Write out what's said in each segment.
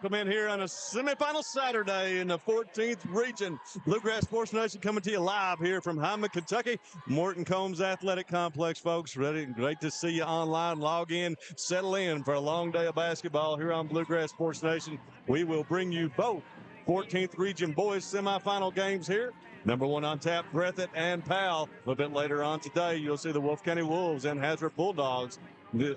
welcome in here on a semifinal Saturday in the 14th region. Bluegrass Sports Nation coming to you live here from Hindman, Kentucky. Morton Combs Athletic Complex, folks. Great to see you online. Log in, settle in for a long day of basketball here on Bluegrass Sports Nation. We will bring you both 14th region boys semifinal games here. Number one on tap, Breathitt and Powell. A little bit later on today, you'll see the Wolf County Wolves and Hazard Bulldogs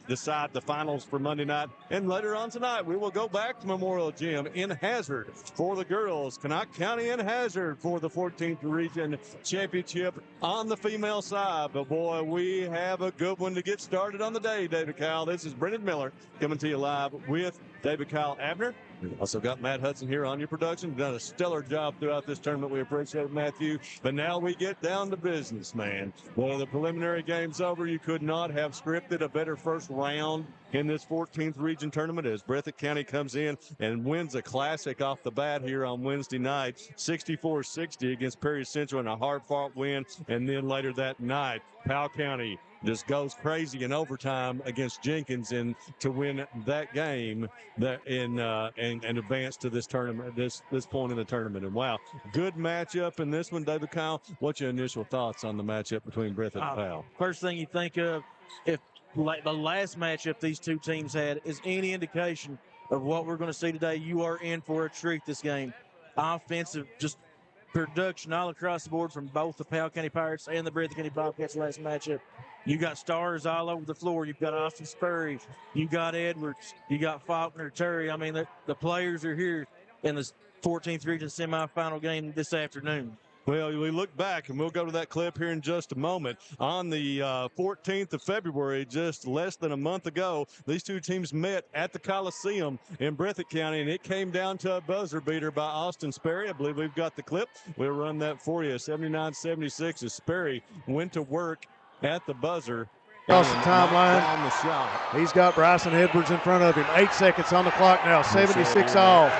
decide the finals for Monday night. And later on tonight, we will go back to Memorial Gym in Hazard for the girls. Connaught County and Hazard for the 14th Region Championship on the female side. But boy, we have a good one to get started on the day, David Kyle. This is Brendan Miller coming to you live with David Kyle Abner. We've also got Matt Hudson here on your production. Done a stellar job throughout this tournament. We appreciate it, Matthew. But now we get down to business, man. Well, the preliminary game's over. You could not have scripted a better first round in this 14th region tournament as Breathitt County comes in and wins a classic off the bat here on Wednesday night, 64-60 against Perry Central in a hard-fought win. And then later that night, Powell County just goes crazy in overtime against Jenkins and to win that game and advance to this tournament, this point in the tournament. And wow, good matchup in this one, David Kyle. What's your initial thoughts on the matchup between Breathitt and Powell? First thing you think of, if like the last matchup these two teams had is any indication of what we're going to see today, you are in for a treat this game. Offensive, just production all across the board from both the Powell County Pirates and the Breathitt County Bobcats last matchup. You got stars all over the floor. You've got Austin Spurry. You got Edwards. You got Faulkner, Terry. I mean, the players are here in the 14th region semifinal game this afternoon. Well, we look back, and we'll go to that clip here in just a moment. On the 14th of February, just less than a month ago, these two teams met at the Coliseum in Breathitt County, and it came down to a buzzer beater by Austin Sperry. I believe we've got the clip. We'll run that for you. 79-76 as Sperry went to work at the buzzer. Across the timeline. On the shot. He's got Bryson Edwards in front of him. 8 seconds on the clock now. 76 all.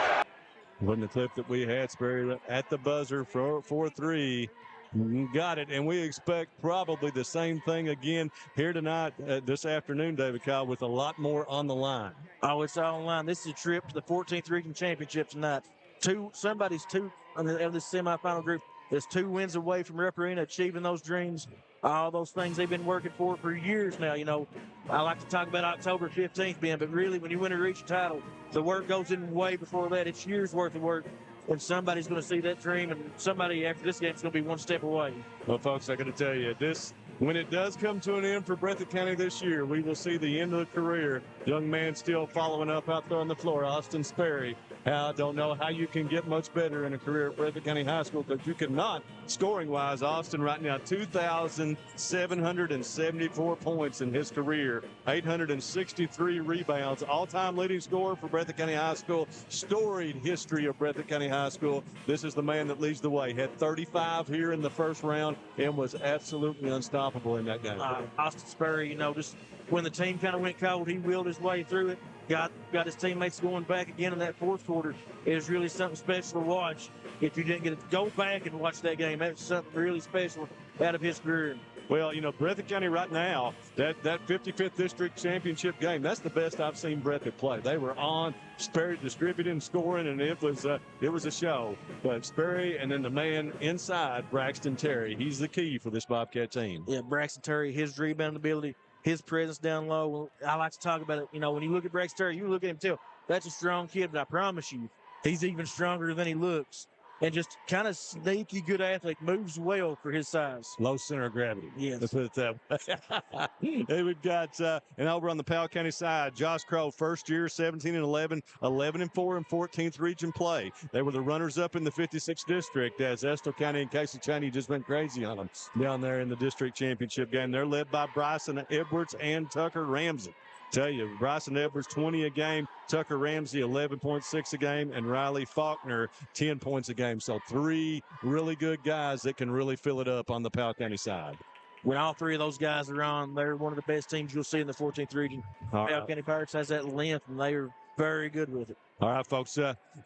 Wasn't the clip that we had, Sperry at the buzzer for 3. Got it, and we expect probably the same thing again here tonight, this afternoon, David Kyle, with a lot more on the line. Oh, it's all on the line. This is a trip to the 14th Region Championship tonight. Somebody's two of this semifinal group is 2 wins away from Rep Arena achieving those dreams. All those things they've been working for years now. You know, I like to talk about October 15th being, but really when you win a region title, the work goes in way before that. It's years worth of work. And somebody's going to see that dream, and somebody after this game is going to be one step away. Well, folks, I got to tell you, when it does come to an end for Breathitt County this year, we will see the end of the career. Young man still following up out there on the floor, Austin Sperry. I don't know how you can get much better in a career at Breathitt County High School, because you cannot, scoring-wise. Austin right now, 2,774 points in his career, 863 rebounds, all-time leading scorer for Breathitt County High School. Storied history of Breathitt County High School. This is the man that leads the way. Had 35 here in the first round and was absolutely unstoppable in that game. Austin Sperry, you know, just when the team kind of went cold, he willed his way through it. Got his teammates going back again in that fourth quarter. It was really something special to watch. If you didn't get to go back and watch that game, that was something really special out of his career. Well, you know, Breathitt County right now, that 55th District Championship game, that's the best I've seen Breathitt play. They were on, Sperry distributing, scoring, and it was a show. But Sperry and then the man inside, Braxton Terry, he's the key for this Bobcat team. Yeah, Braxton Terry, his rebound ability, his presence down low. I like to talk about it. You know, when you look at Braxton Terry, you look at him too. That's a strong kid, but I promise you, he's even stronger than he looks. And just kind of sneaky good athlete, moves well for his size. Low center of gravity. Yes. Let's put it that way. Hey, we've got, and over on the Powell County side, Josh Crow, first year, 17-11, 11-4 in 14th region play. They were the runners-up in the 56th district as Estill County and Casey Cheney just went crazy on them down there in the district championship game. They're led by Bryson Edwards and Tucker Ramsey. Tell you, Bryson Edwards, 20 a game, Tucker Ramsey, 11.6 a game, and Riley Faulkner, 10 points a game. So 3 really good guys that can really fill it up on the Powell County side. When all 3 of those guys are on, they're one of the best teams you'll see in the 14th region. Powell County Pirates has that length, and they are very good with it. All right, folks,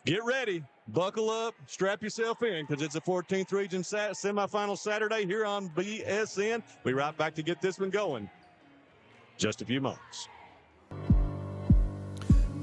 get ready. Buckle up, strap yourself in, because it's a 14th region semifinal Saturday here on BSN. We'll be right back to get this one going. Just a few moments.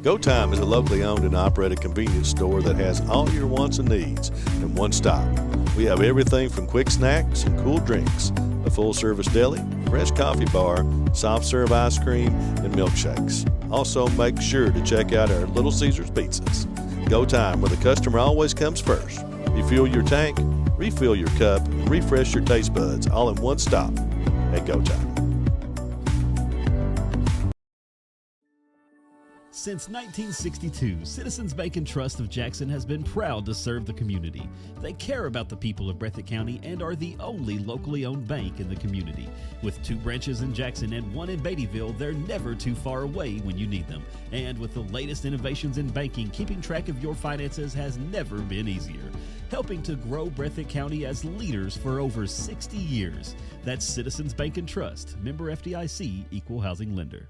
Go Time is a locally owned and operated convenience store that has all your wants and needs in one stop. We have everything from quick snacks and cool drinks, a full-service deli, fresh coffee bar, soft-serve ice cream, and milkshakes. Also, make sure to check out our Little Caesars pizzas. Go Time, where the customer always comes first. Refuel your tank, refill your cup, and refresh your taste buds all in one stop at Go Time. Since 1962, Citizens Bank and Trust of Jackson has been proud to serve the community. They care about the people of Breathitt County and are the only locally owned bank in the community. With 2 branches in Jackson and 1 in Beattyville, they're never too far away when you need them. And with the latest innovations in banking, keeping track of your finances has never been easier. Helping to grow Breathitt County as leaders for over 60 years. That's Citizens Bank and Trust, member FDIC, equal housing lender.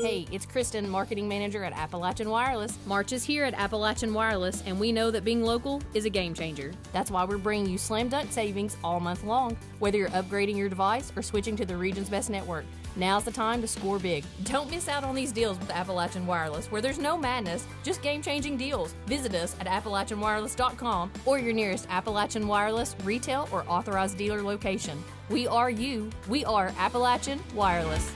Hey, it's Kristen, Marketing Manager at Appalachian Wireless. March is here at Appalachian Wireless, and we know that being local is a game changer. That's why we're bringing you slam dunk savings all month long. Whether you're upgrading your device or switching to the region's best network, now's the time to score big. Don't miss out on these deals with Appalachian Wireless, where there's no madness, just game-changing deals. Visit us at AppalachianWireless.com or your nearest Appalachian Wireless retail or authorized dealer location. We are you. We are Appalachian Wireless.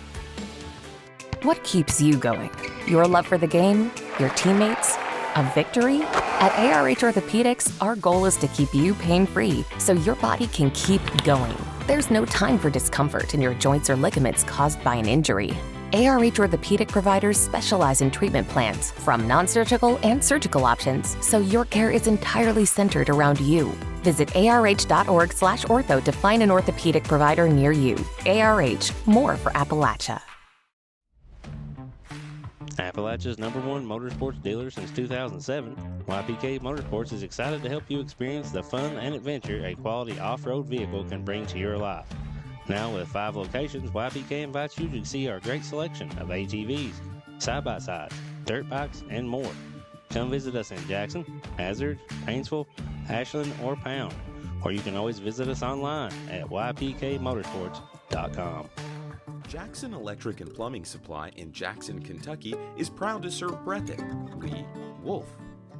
What keeps you going? Your love for the game? Your teammates? A victory? At ARH Orthopedics, our goal is to keep you pain-free so your body can keep going. There's no time for discomfort in your joints or ligaments caused by an injury. ARH Orthopedic providers specialize in treatment plans, from non-surgical and surgical options, so your care is entirely centered around you. Visit arh.org/ortho to find an orthopedic provider near you. ARH, more for Appalachia. Appalachia's #1 motorsports dealer since 2007, YPK Motorsports is excited to help you experience the fun and adventure a quality off-road vehicle can bring to your life. Now with 5 locations, YPK invites you to see our great selection of ATVs, side-by-sides, dirt bikes, and more. Come visit us in Jackson, Hazard, Painesville, Ashland, or Pound, or you can always visit us online at ypkmotorsports.com. Jackson Electric and Plumbing Supply in Jackson, Kentucky is proud to serve Breathitt, Lee, Wolf,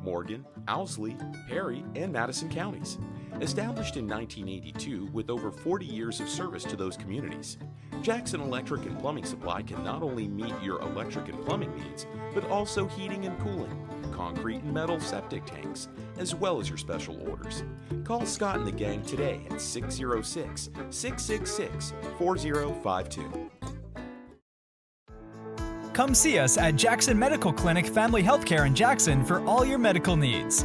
Morgan, Owsley, Perry, and Madison counties. Established in 1982 with over 40 years of service to those communities, Jackson Electric and Plumbing Supply can not only meet your electric and plumbing needs, but also heating and cooling, concrete and metal septic tanks, as well as your special orders. Call Scott and the gang today at 606-666-4052. Come see us at Jackson Medical Clinic Family Healthcare in Jackson for all your medical needs.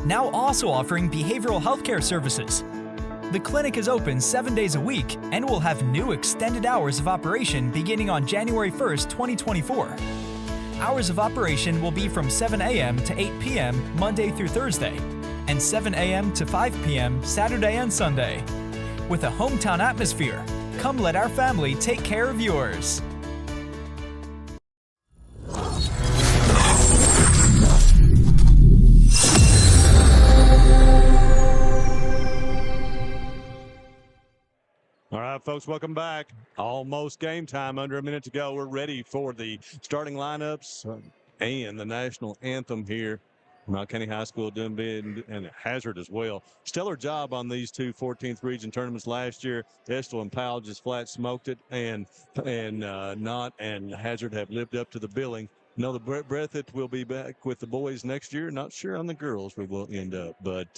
Now also offering behavioral healthcare services. The clinic is open 7 days a week and will have new extended hours of operation beginning on January 1st, 2024. Hours of operation will be from 7 a.m. to 8 p.m. Monday through Thursday, and 7 a.m. to 5 p.m. Saturday and Sunday. With a hometown atmosphere, come let our family take care of yours. All right, folks, welcome back. Almost game time, under a minute to go. We're ready for the starting lineups and the national anthem here. Mount County High School, Dunby, and Hazard as well. Stellar job on these 2 14th region tournaments last year. Estill and Powell just flat smoked it, and Knott and Hazard have lived up to the billing. No, the Breathitt will be back with the boys next year. Not sure on the girls we will end up, but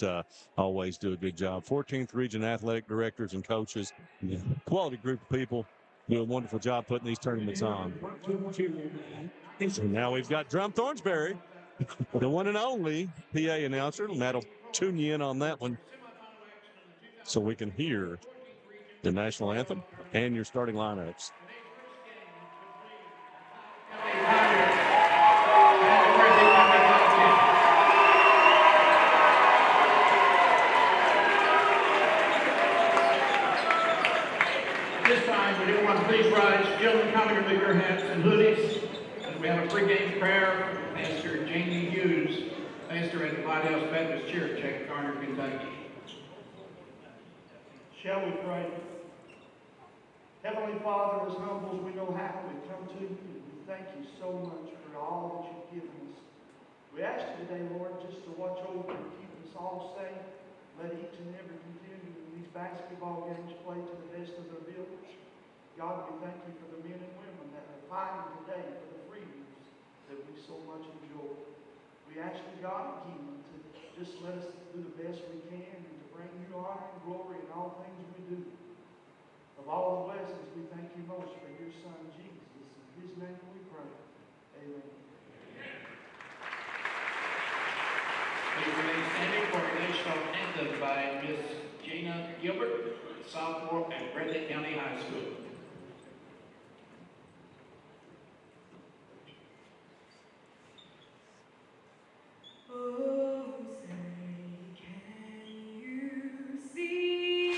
always do a good job. 14th region athletic directors and coaches, quality group of people, do a wonderful job putting these tournaments on. So now we've got Drum Thornsberry, the one and only PA announcer. Matt will tune you in on that one so we can hear the national anthem and your starting lineups. This time, would everyone please rise? Gentlemen, come with your hats and hoodies. As we have a pregame prayer from Pastor Jamie Hughes, pastor at the Lighthouse Baptist Church at Garner, Kentucky. Shall we pray? Heavenly Father, as humble as we know how, we come to you. We thank you so much for all that you've given us. We ask you today, Lord, just to watch over and keep us all safe. Let each and every continue in these basketball games play to the best of their ability. God, we thank you for the men and women that are fighting today for the freedoms that we so much enjoy. We ask you, God, again, to just let us do the best we can and to bring you honor and glory in all things we do. Of all the blessings, we thank you most for your Son, Jesus. In his name we pray. Amen. Please remain standing for a national anthem by Miss Jana Gilbert, sophomore at Breathitt County High School. Oh, say, can you see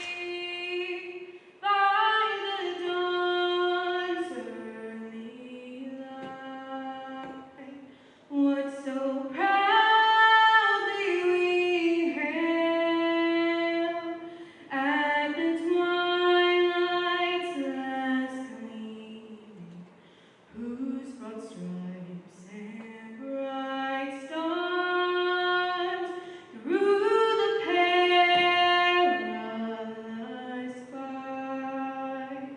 by the dawn's early light what so proudly we hailed at the twilight's last gleaming, whose broad stripes and bright stars through the perilous fight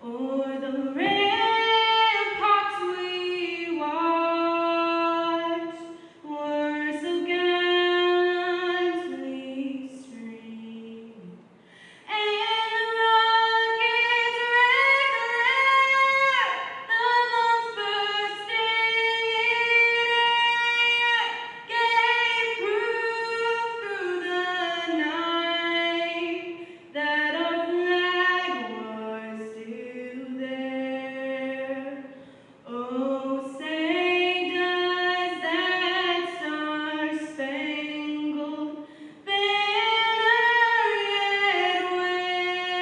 o'er the ramparts we watched were so gallantly streaming, and the rocket's red glare, the bombs bursting in air, gave proof through the night that our flag was still there. Oh, say does that star-spangled banner yet wave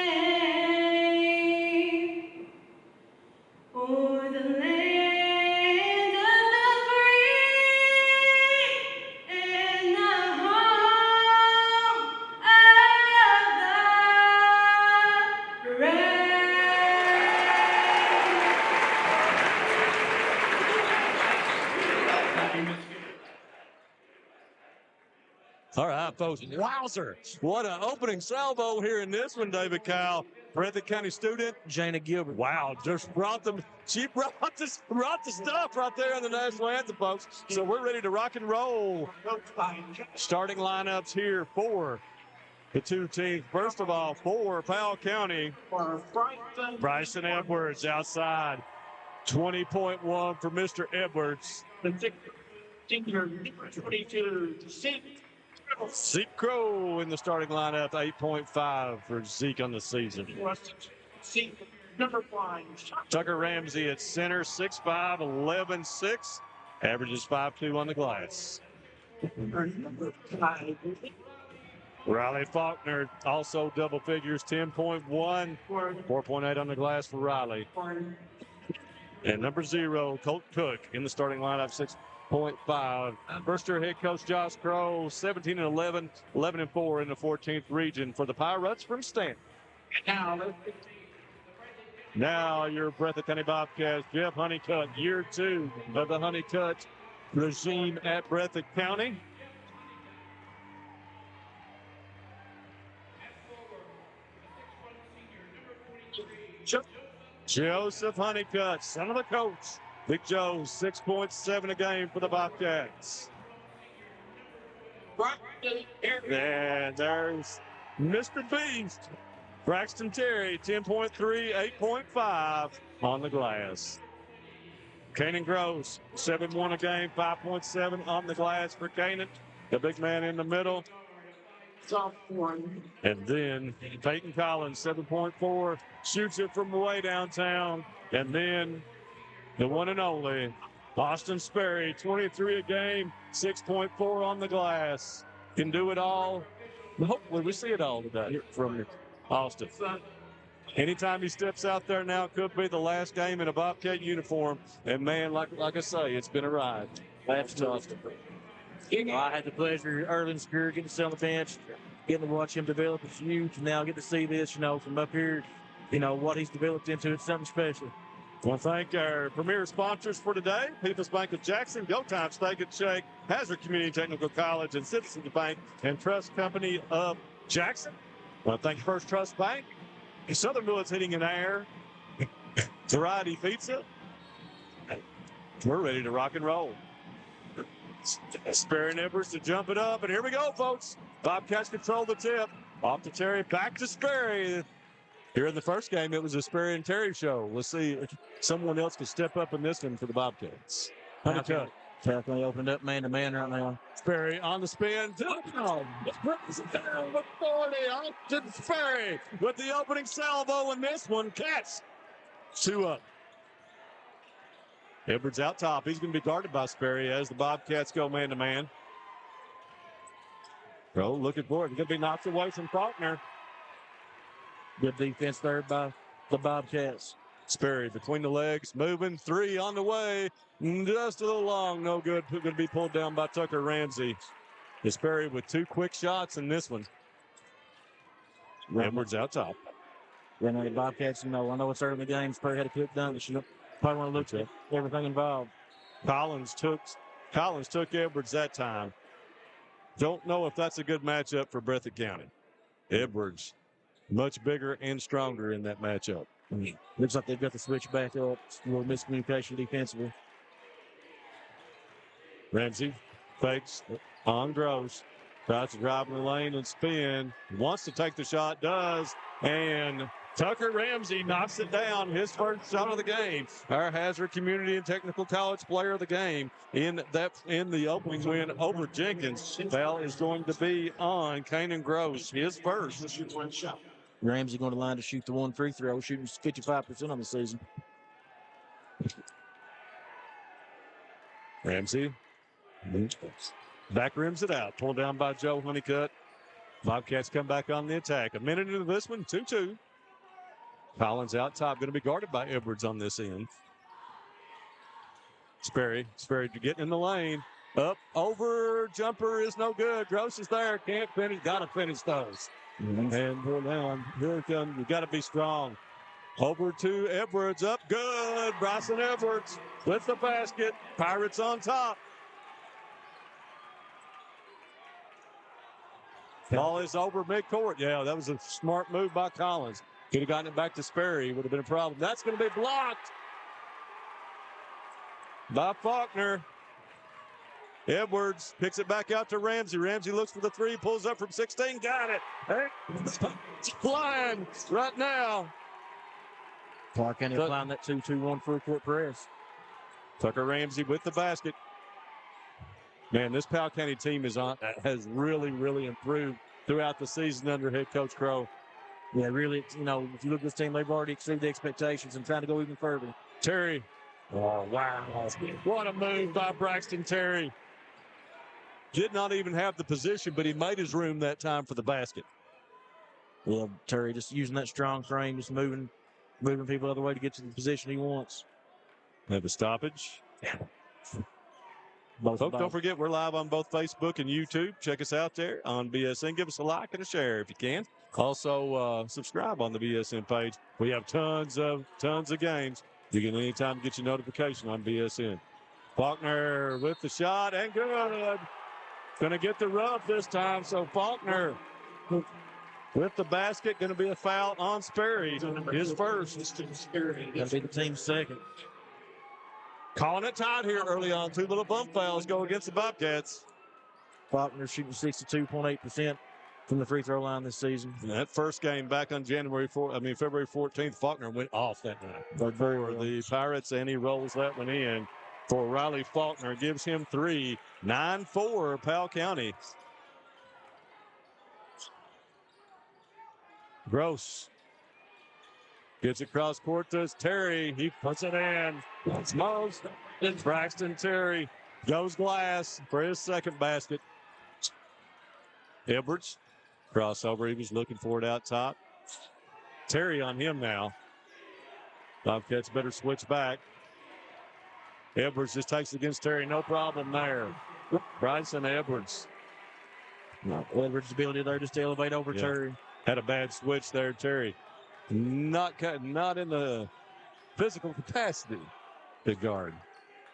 o'er the land of the free and the home of the All right, folks. Wowzer. What an opening salvo here in this one, David Kyle. Breathitt County student. Jana Gilbert. Wow, just brought them. She brought the stuff right there in the national anthem, folks. So we're ready to rock and roll. Starting lineups here for the two teams. First of all, for Powell County, Bryson Edwards outside. 20.1 for Mr. Edwards. Zeke Crow in the starting lineup, 8.5 for Zeke on the season. Number 5. Tucker Ramsey at center, 6'5", 11'6", averages 5'2" on the glass. Number 5. Riley Faulkner also double figures, 10.1, 4.8 on the glass for Riley. And number 0, Colt Cook in the starting lineup, 6.5. First-year head coach Josh Crow, 17-11, 11-4 in the 14th region for the Pirates from Stanton. Now your Breathitt County Bobcats, Jeff Honeycutt, year 2 of the Honeycutt regime at Breathitt County. Joseph Honeycutt, son of the coach. Big Joe, 6.7 a game for the Bobcats. And there's Mr. Beast, Braxton Terry, 10.3, 8.5 on the glass. Kanan Gross, 7-1 a game, 5.7 on the glass for Kanan, the big man in the middle. And then Peyton Collins, 7.4, shoots it from way downtown. And then the one and only Austin Sperry, 23 a game, 6.4 on the glass. Can do it all. Hopefully we see it all today from Austin. Anytime he steps out there now, could be the last game in a Bobcat uniform. And man, like I say, it's been a ride. That's tough. I had the pleasure early in his career getting to sit on the bench. getting to watch him develop his youth. Now get to see this, from up here, what he's developed into. It's something special. I want to thank our premier sponsors for today, People's Bank of Jackson, Go Time Steak and Shake, Hazard Community Technical College, and Citizens Bank and Trust Company of Jackson. I want to thank First Trust Bank, Southern Woods Heating and Air, Variety Pizza. We're ready to rock and roll. Sperry and Edwards to jump it up, and here we go, folks. Bobcats control the tip. Off to Terry, back to Sperry. Here in the first game, it was a Sperry and Terry show. Let's see if someone else can step up in this one for the Bobcats. Honeycutt definitely opened up man-to-man right now. Sperry on the spin. Brings it down with 40. Austin Sperry with the opening salvo in this one. Cats 2 up. Edwards out top. He's going to be guarded by Sperry as the Bobcats go man-to-man. Looking for it. He's going to be knocked away from Faulkner. Good defense there by the Bobcats. Sperry between the legs, moving. 3 on the way. Just a little long. No good. Going to be pulled down by Tucker Ramsey. Sperry with 2 quick shots in this one. Edwards out top. The Bobcats, I know it's early in the game. Sperry had a quick dunk. She probably want to look at everything involved. Collins took Edwards that time. Don't know if that's a good matchup for Breathitt County. Edwards, much bigger and stronger in that matchup. Looks like they've got the switch back up. A little miscommunication defensively. Ramsey fakes on Gross. Tries to drive in the lane and spin. Wants to take the shot, does. And Tucker Ramsey knocks it down. His first shot of the game. Our Hazard Community and Technical College player of the game in the opening win over Jenkins. Foul is going to be on Kanan Gross. His first. Ramsey going to line to shoot the 1 free throw, shooting 55% on the season. Ramsey back rims it out. Pulled down by Joe Honeycutt. Bobcats come back on the attack. A minute into this one, 2-2. Collins out top, going to be guarded by Edwards on this end. Sperry getting in the lane. Up, over, jumper is no good. Gross is there, can't finish, got to finish those. And pull down, here it comes, you got to be strong. Over to Edwards, up good. Bryson Edwards with the basket. Pirates on top. Ball is over midcourt. Yeah, that was a smart move by Collins. Could have gotten it back to Sperry. Would have been a problem. That's going to be blocked by Faulkner. Edwards picks it back out to Ramsey. Ramsey looks for the 3, pulls up from 16. Got it. It's flying right now. Clark County applying that 2-2-1 full court press. Tucker Ramsey with the basket. Man, this Powell County team has really, really improved throughout the season under head coach Crow. Yeah, really, if you look at this team, they've already exceeded the expectations and trying to go even further. Terry. Oh, wow. What a move by Braxton Terry. Did not even have the position, but he made his room that time for the basket. Yeah, Terry just using that strong frame, just moving people other way to get to the position he wants. Have a stoppage. Folks, don't forget, we're live on both Facebook and YouTube. Check us out there on BSN. Give us a like and a share if you can. Also, subscribe on the BSN page. We have tons of games. You can anytime get your notification on BSN. Faulkner with the shot and good. Going to get the rub this time. So Faulkner with the basket. Going to be a foul on Sperry. His first. Going to be the team's second. Calling it tied here early on. 2 little bump fouls go against the Bobcats. Faulkner shooting 62.8% from the free throw line this season. And that first game back on February 14th, Faulkner went off that night for the Pirates, and he rolls that one in for Riley Faulkner. Gives him 3. 9-4 Powell County. Gross gets across court to Terry. He puts it in. Smalls. It's Braxton Terry. Goes glass for his second basket. Edwards. Crossover. He was looking for it out top. Terry on him now. Bobcats better switch back. Edwards just takes it against Terry. No problem there. Bryson Edwards. Edwards' ability there just to elevate over Terry. Had a bad switch there, Terry. Not in the physical capacity to guard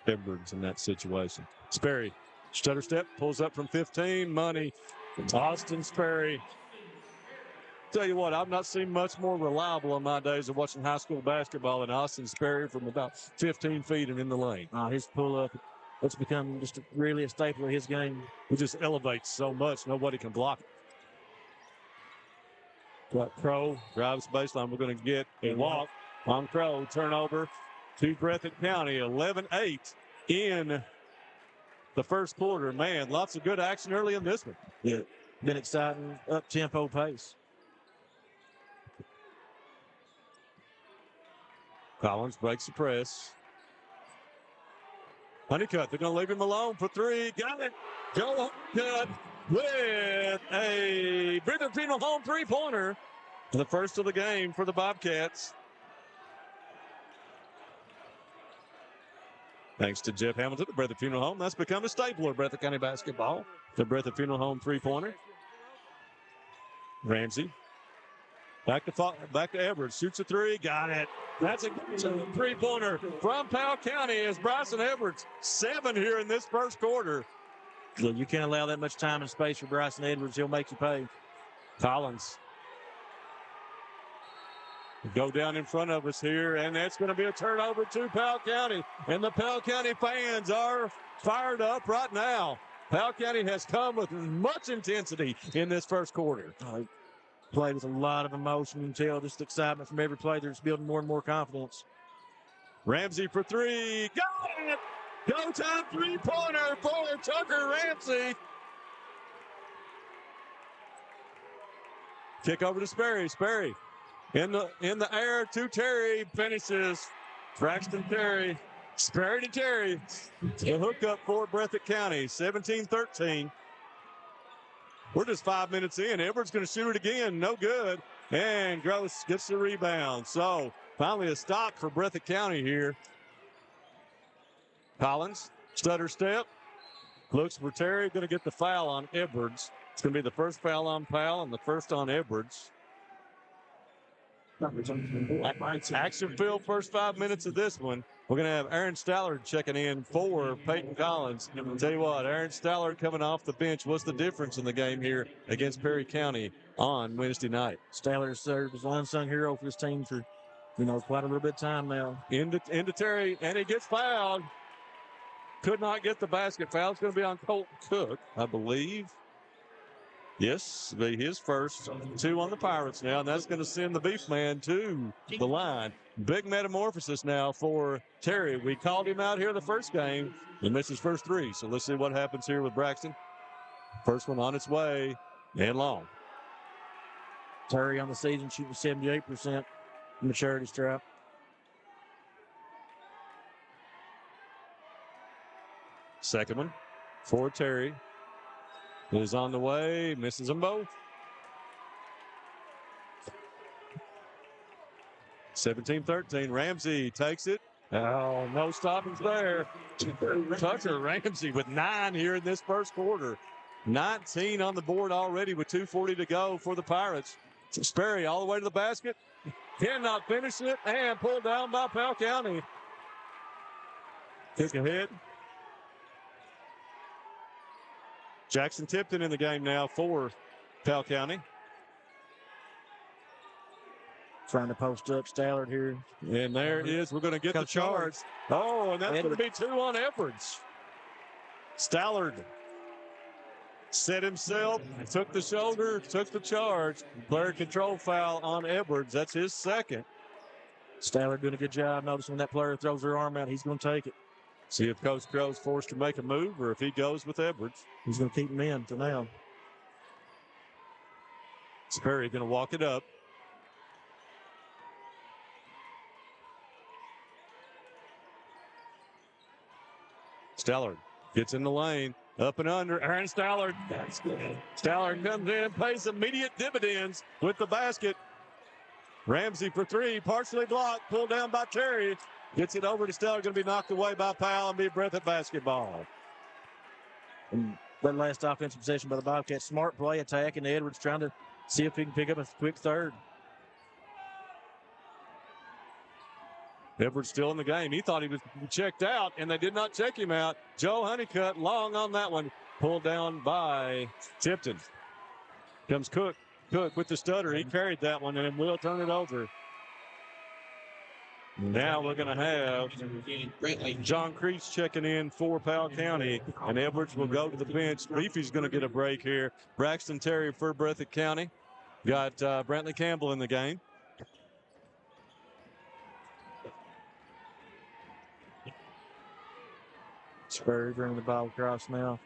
Edwards in that situation. Sperry, stutter step, pulls up from 15. Money. Austin Sperry. Tell you what, I've not seen much more reliable in my days of watching high school basketball than Austin Sperry from about 15 feet and in the lane. His pull-up, it's become just really a staple of his game. He just elevates so much, nobody can block it. Got Crow, drives baseline. We're going to get a walk on Crow. Turnover to Breathitt County, 11-8 in the first quarter. Man, lots of good action early in this one. Yeah, been exciting, up-tempo pace. Collins breaks the press. Honeycutt, they're going to leave him alone for three. Got it. Joe Honeycutt with a Breathitt Funeral Home three-pointer. The first of the game for the Bobcats. Thanks to Jeff Hamilton, the Breathitt Funeral Home. That's become a staple of Breathitt County basketball. The Breathitt Funeral Home three-pointer. Ramsey. Back to Edwards. Shoots a three. Got it. That's a three-pointer from Powell County as Bryson Edwards. 7 here in this first quarter. Well, you can't allow that much time and space for Bryson Edwards. He'll make you pay. Collins. Go down in front of us here, and that's going to be a turnover to Powell County. And the Powell County fans are fired up right now. Powell County has come with much intensity in this first quarter. Played with a lot of emotion. You can tell just excitement from every play. They're just building more and more confidence. Ramsey for three. Got it! Go time three-pointer for Tucker Ramsey. Kick over to Sperry. Sperry in the air to Terry. Finishes. Braxton Terry. Sperry to Terry. A hookup for Breathitt County. 17-13. We're just 5 minutes in. Edwards going to shoot it again. No good. And Gross gets the rebound. So finally a stop for Breathitt County here. Collins, stutter step. Looks for Terry. Going to get the foul on Edwards. It's going to be the first foul on Powell and the first on Edwards. Action-filled first 5 minutes of this one. We're going to have Aaron Stallard checking in for Peyton Collins. I'll tell you what, Aaron Stallard coming off the bench. What's the difference in the game here against Perry County on Wednesday night? Stallard served as an unsung hero for his team for, quite a little bit of time now. Into Terry, and he gets fouled. Could not get the basket. Foul's going to be on Colton Cook, I believe. Yes, be his first. 2 on the Pirates now, and that's going to send the Beef Man to the line. Big metamorphosis now for Terry. We called him out here the first game. He missed his first 3, so let's see what happens here with Braxton. First one on its way, and long. Terry on the season shooting 78% maturity strap. Second one for Terry. Is on the way, misses them both. 17-13, Ramsey takes it. Oh, no stopping there. Tucker Ramsey with 9 here in this first quarter. 19 on the board already with 2:40 to go for the Pirates. Sperry all the way to the basket. Cannot finish it and pulled down by Powell County. Kick ahead. Jackson Tipton in the game now for Powell County. Trying to post up Stallard here. And there it is. We're going to get the charge. Oh, and that's going to be 2 on Edwards. Stallard set himself, took the shoulder, took the charge. Player control foul on Edwards. That's his second. Stallard doing a good job. Notice when that player throws their arm out, he's going to take it. See if Coach Crow's forced to make a move or if he goes with Edwards. He's going to keep him in for now. Sperry going to walk it up. Stallard gets in the lane. Up and under. Aaron Stallard. Stallard comes in and pays immediate dividends with the basket. Ramsey for 3. Partially blocked. Pulled down by Terry. Gets it over to Stallard. Going to be knocked away by Powell and be Breathitt basketball. And that last offensive possession by the Bobcats. Smart play, attack, and Edwards trying to see if he can pick up a quick third. Edwards still in the game. He thought he was checked out, and they did not check him out. Joe Honeycutt long on that one. Pulled down by Tipton. Comes Cook. Cook with the stutter. He carried that one, and will turn it over. Now we're going to have John Creech checking in for Powell County, and Edwards will go to the bench. Beefy's going to get a break here. Braxton Terry for Breathitt County. Got Brantley Campbell in the game. Spurry bringing the ball across now.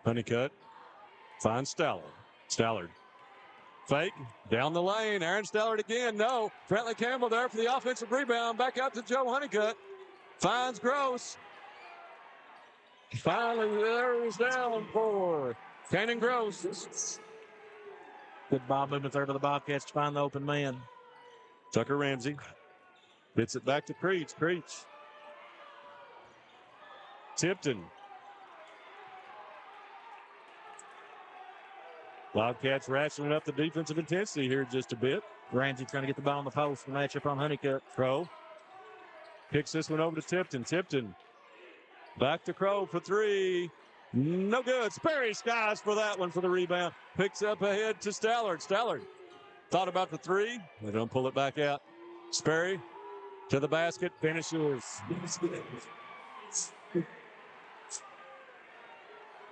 Honeycutt finds Stallard. Fake down the lane. Aaron Stallard again. No. Brantley Campbell there for the offensive rebound. Back out to Joe Honeycutt. Finds Gross. Finally, there is down for Cannon Gross. Good ball movement there to the Bobcats to find the open man. Tucker Ramsey gets it back to Creech. Tipton. Bobcats ratcheting up the defensive intensity here just a bit. Ramsey trying to get the ball on the post for matchup on Honeycutt. Crow kicks this one over to Tipton. Tipton back to Crow for three. No good. Sperry skies for that one for the rebound. Picks up ahead to Stallard. Stallard thought about the three. They don't pull it back out. Sperry to the basket. Finishes.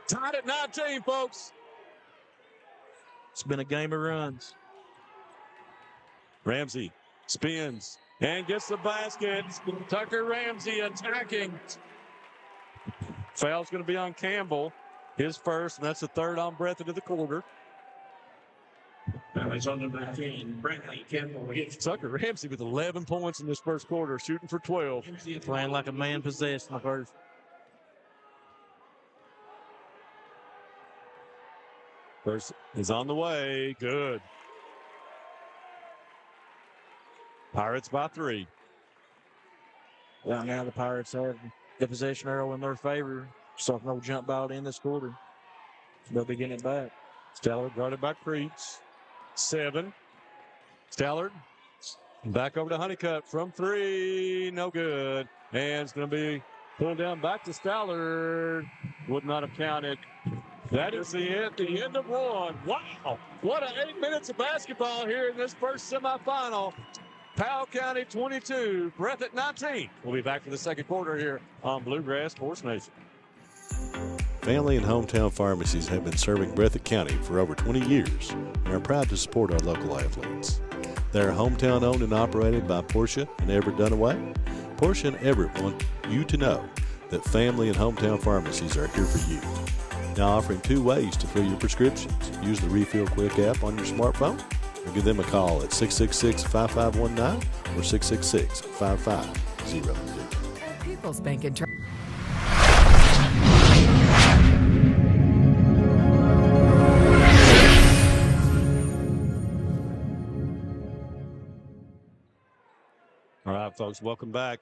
Tied at 19, folks. It's been a game of runs. Ramsey spins and gets the basket. Tucker Ramsey attacking. Foul's going to be on Campbell. His first, and that's the third on Breathitt of the quarter. It's on number 10, Brantley Campbell. Tucker Ramsey with 11 points in this first quarter, shooting for 12. Playing like a man possessed in the first. First is on the way. Good. Pirates by 3. Well, now the Pirates have the possession arrow in their favor. So no jump ball in this quarter. They'll be getting it back. Stallard guarded by Creech. 7. Stallard back over to Honeycutt from 3. No good. And it's going to be pulled down back to Stallard. Would not have counted. That is the end of one. Wow. What 8 minutes of basketball here in this first semifinal. Powell County 22, Breathitt 19. We'll be back for the second quarter here on Bluegrass Sports Nation. Family and hometown pharmacies have been serving Breathitt County for over 20 years and are proud to support our local athletes. They are hometown owned and operated by Portia and Everett Dunaway. Portia and Everett want you to know that family and hometown pharmacies are here for you. Now offering 2 ways to fill your prescriptions. Use the Refill Quick app on your smartphone or give them a call at 666-5519 or 666-5500. People's Bank and All right, folks, welcome back.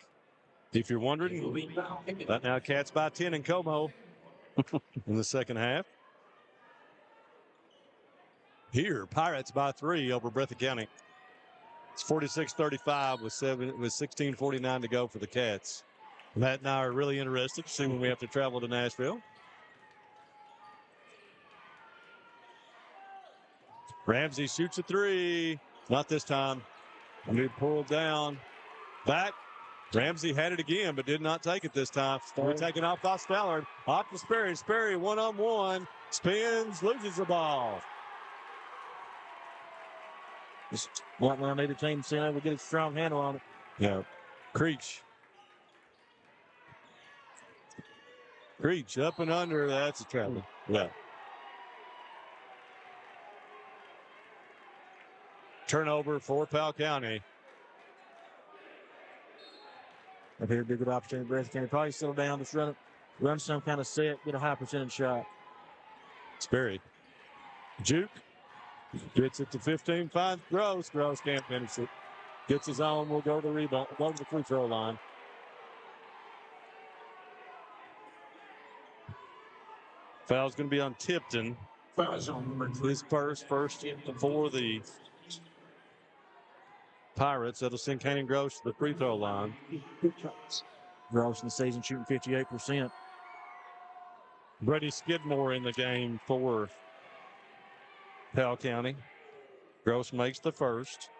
If you're wondering, right now Cats by 10 in Como in the second half. Here, Pirates by 3 over Breathitt County. It's 46-35 with 16:49 to go for the Cats. Matt and I are really interested to see when we have to travel to Nashville. Ramsey shoots a 3. Not this time. He pulled down. Back. Ramsey had it again, but did not take it this time. We're taking off by Stallard. Off to Sperry. Sperry one-on-one. Spins, loses the ball. Just want one either team to see able to get a strong handle on it. Yeah. Creech up and under. That's a travel. Yeah. Turnover for Powell County. I think it'd be a good opportunity for Breathitt County. Probably settle down, just run some kind of set, get a high percentage shot. Sperry. Juke. Gets it to 15, finds Gross. Gross can't finish it. Gets his own, will go to the rebound, go to the free throw line. Foul's going to be on Tipton. His first for the Pirates. That'll send Cannon Gross to the free throw line. Gross in the season shooting 58%. Brady Skidmore in the game for Powell County. Gross makes the first.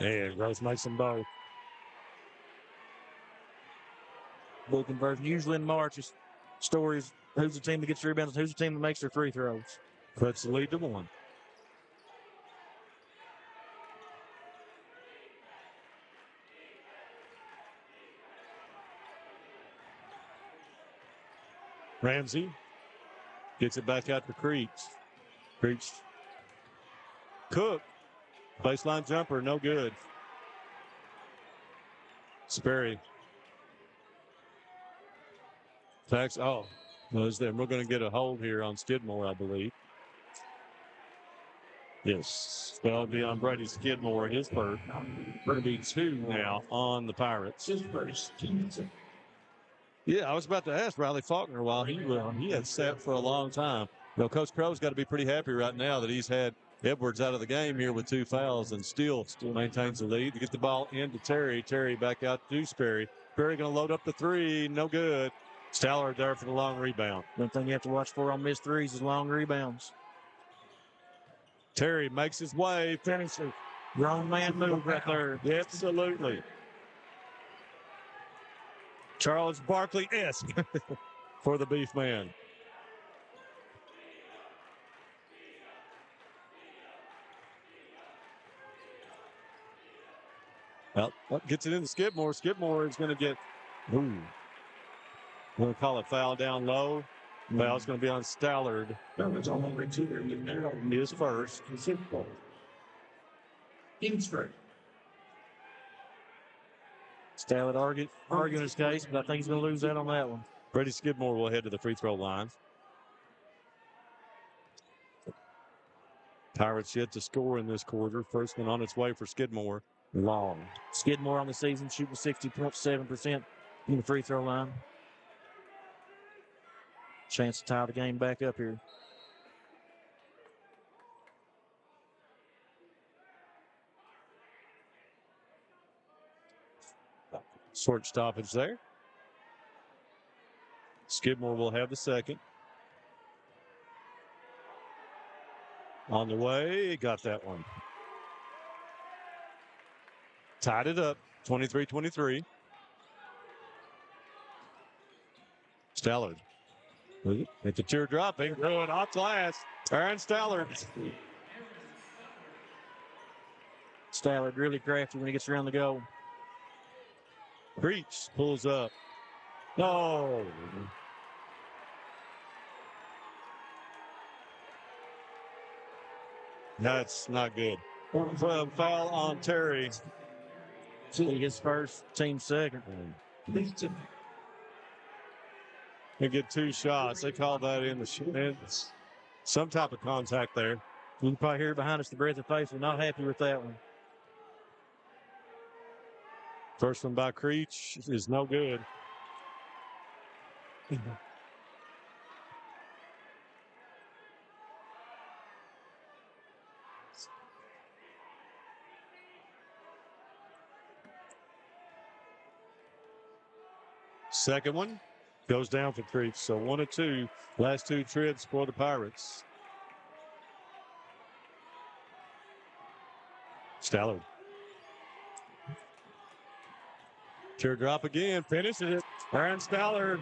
And Gross makes them both. Bull conversion. Usually in March, it's stories who's the team that gets rebounds, who's the team that makes their free throws. Puts the lead to 1. Ramsey gets it back out to Creech. Creech. Cook. Baseline jumper, no good. Sperry. Tax. Oh, no, is there? We're going to get a hold here on Skidmore, I believe. Yes. That'll be on Brady Skidmore, his first. Going to be 2 now on the Pirates. Yeah, I was about to ask Riley Faulkner while he had sat for a long time. You know, Coach Crow's got to be pretty happy right now that he's had Edwards out of the game here with 2 fouls and still maintains the lead. To get the ball into Terry. Terry back out to Sperry. Sperry going to load up the 3. No good. Stallard there for the long rebound. One thing you have to watch for on missed threes is long rebounds. Terry makes his way. Finishes. Grown man move right there. Absolutely. Charles Barkley-esque for the Beef Man. Well, gets it into Skidmore. Skidmore is going to get, we're going to call it foul down low. Foul's going to be on Stallard. His first. Stallard arguing his case, but I think he's going to lose out on that one. Brady Skidmore will head to the free throw line. Pirates yet to score in this quarter. First one on its way for Skidmore. Long. Skidmore on the season shooting 60.7% in the free throw line. Chance to tie the game back up here. Short stoppage there. Skidmore will have the second. On the way, got that one. Tied it up, 23-23. Stallard. It's a teardrop. They throw it off glass. Aaron Stallard. Stallard really crafty when he gets around the goal. Breach pulls up. No. That's not good. Foul on Terry. His first, team second. They get 2 shots. They call that in the some type of contact there. You can probably hear it behind us. The Breathitt faithful not happy with that one. First one by Creech is no good. Second one goes down for Creech. So 1 of 2. Last 2 trips for the Pirates. Stallard. Teardrop again. Finishes it. Aaron Stallard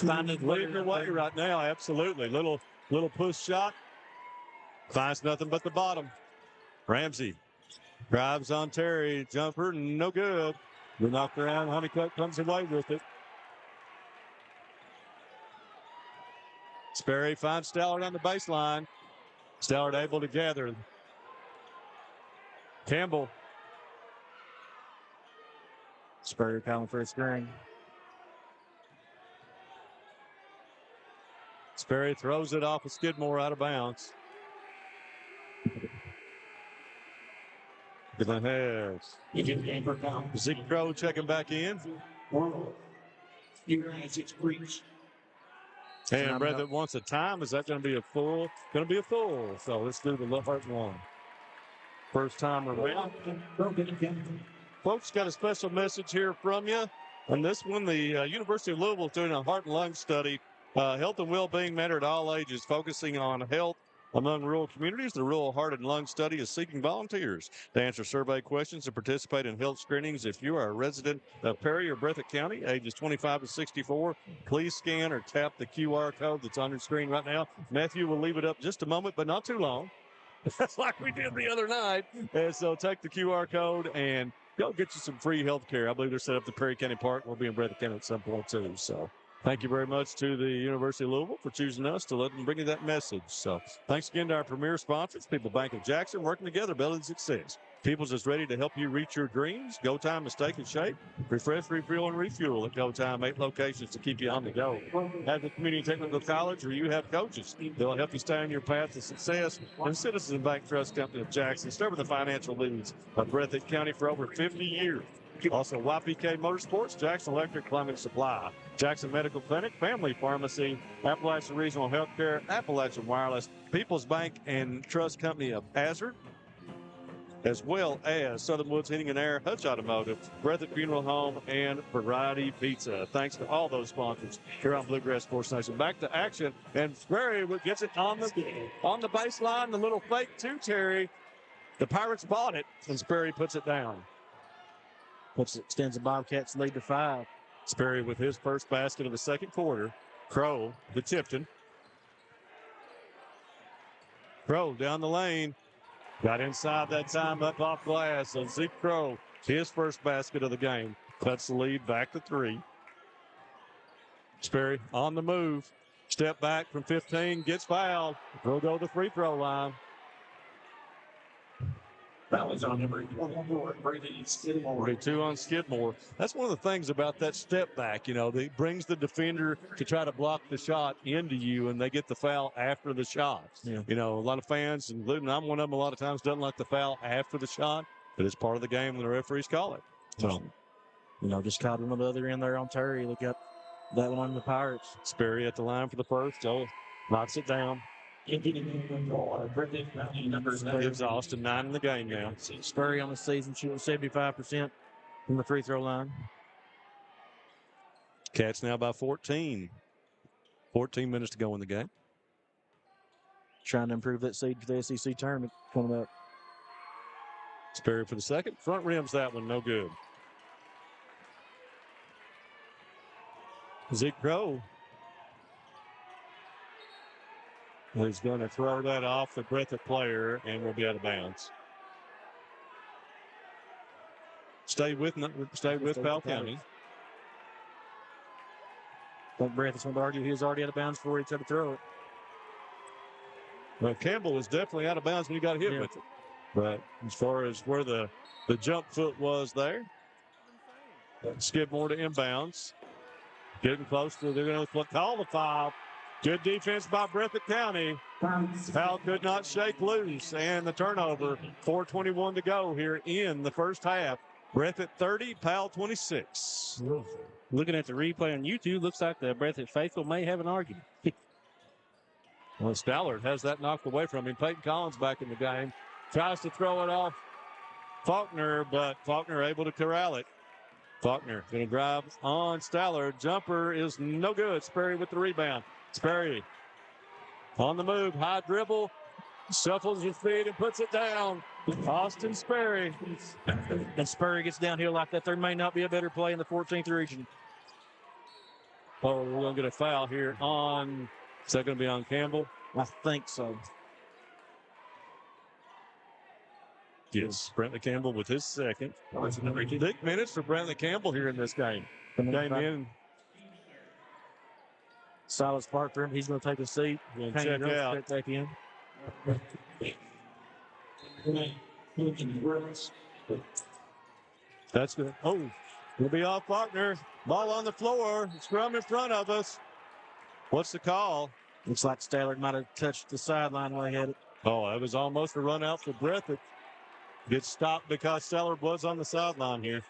leading the way right now. Absolutely. Little push shot. Finds nothing but the bottom. Ramsey drives on Terry. Jumper, no good. We knocked around. Honeycutt comes away with it. Sperry finds Stallard on the baseline. Stallard able to gather. Campbell. Sperry calling for a screen. Sperry throws it off of Skidmore out of bounds. Gonna have Zeke Crow checking back in. And Breathitt wants a time. Is that going to be a full? Going to be a full. So let's do the left heart one. First time around. Folks, got a special message here from you. And this one, the University of Louisville is doing a heart and lung study. Health and well-being matter at all ages, focusing on health among rural communities. The Rural Heart and Lung Study is seeking volunteers to answer survey questions and participate in health screenings. If you are a resident of Perry or Breathitt County, ages 25 to 64, please scan or tap the QR code that's on your screen right now. Matthew will leave it up just a moment, but not too long. That's like we did the other night. And so take the QR code and go get you some free health care. I believe they're set up at Perry County Park. We'll be in Breathitt County at some point, too. So thank you very much to the University of Louisville for choosing us to let them bring you that message. So thanks again to our premier sponsors, People Bank of Jackson, working together, building success. People's is ready to help you reach your dreams. Go Time is taking shape. Refresh, refuel, and refuel at Go Time. 8 locations to keep you on the go. At the Community Technical College, where you have coaches. They'll help you stay on your path to success. And Citizens Bank Trust Company of Jackson, serving the financial needs of Breathitt County for over 50 years. Also, YPK Motorsports, Jackson Electric Plumbing Supply, Jackson Medical Clinic, Family Pharmacy, Appalachian Regional Healthcare, Appalachian Wireless, People's Bank and Trust Company of Hazard, as well as Southern Woods Heating and Air, Hutch Automotive, Breathitt Funeral Home, and Variety Pizza. Thanks to all those sponsors here on Bluegrass Sports Nation. Back to action, and Sperry gets it on the baseline. The little fake to Terry. The Pirates bought it, and Sperry puts it down. Extends the Bobcats lead to 5. Sperry with his first basket of the second quarter. Crow to Tipton. Crow down the lane. Got inside that time, up off glass. So Zeke Crow, his first basket of the game, cuts the lead back to 3. Sperry on the move. Step back from 15, gets fouled. Will go to the free throw line. That was on number 4, Breathitt Skidmore. 2 on Skidmore. That's one of the things about that step back. You know, it brings the defender to try to block the shot into you, and they get the foul after the shot. Yeah. You know, a lot of fans, including I'm one of them, a lot of times doesn't like the foul after the shot, but it's part of the game when the referees call it. So, just caught him on the other end there on Terry. Look at that one on the Pirates. Sperry at the line for the first. So knocks it down. Gives Austin 9 in the game now. Sperry on the season shooting 75% from the free throw line. Cats now by 14. 14 minutes to go in the game. Trying to improve that seed for the SEC tournament coming up. Sperry for the second. Front rims that one, no good. Zeke Crow is going to throw that off the Breathitt player and will be out of bounds. Stay with Powell County. I think Breathitt's going to argue he was already out of bounds before he tried to throw it. Well, Campbell was definitely out of bounds when he got hit with it. But as far as where the jump foot was there, Skidmore to inbounds. Getting close to, they're going to call the foul. Good defense by Breathitt County. Powell could not shake loose, and the turnover. 4:21 to go here in the first half. Breathitt 30, Powell 26. Looking at the replay on YouTube, looks like the Breathitt faithful may have an argument. Well, Stallard has that knocked away from him. Peyton Collins back in the game. Tries to throw it off Faulkner, but Faulkner able to corral it. Faulkner going to drive on Stallard. Jumper is no good. Sperry with the rebound. Sperry on the move. High dribble. Shuffles his feet and puts it down. Austin Sperry. And Sperry gets downhill like that. There may not be a better play in the 14th region. Oh, we're going to get a foul here on, is that going to be on Campbell? I think so. Yes, Brentley Campbell with his second. Big minutes for Brentley Campbell here in this game. Came in. Silas Parker, he's going to take a seat. And check out. Back in. That's good. Oh, it'll be off Faulkner. Ball on the floor. Scrum in front of us. What's the call? Looks like Stallard might have touched the sideline when he had it. Oh, it was almost a run out for Breathitt. Gets stopped because Stallard was on the sideline here.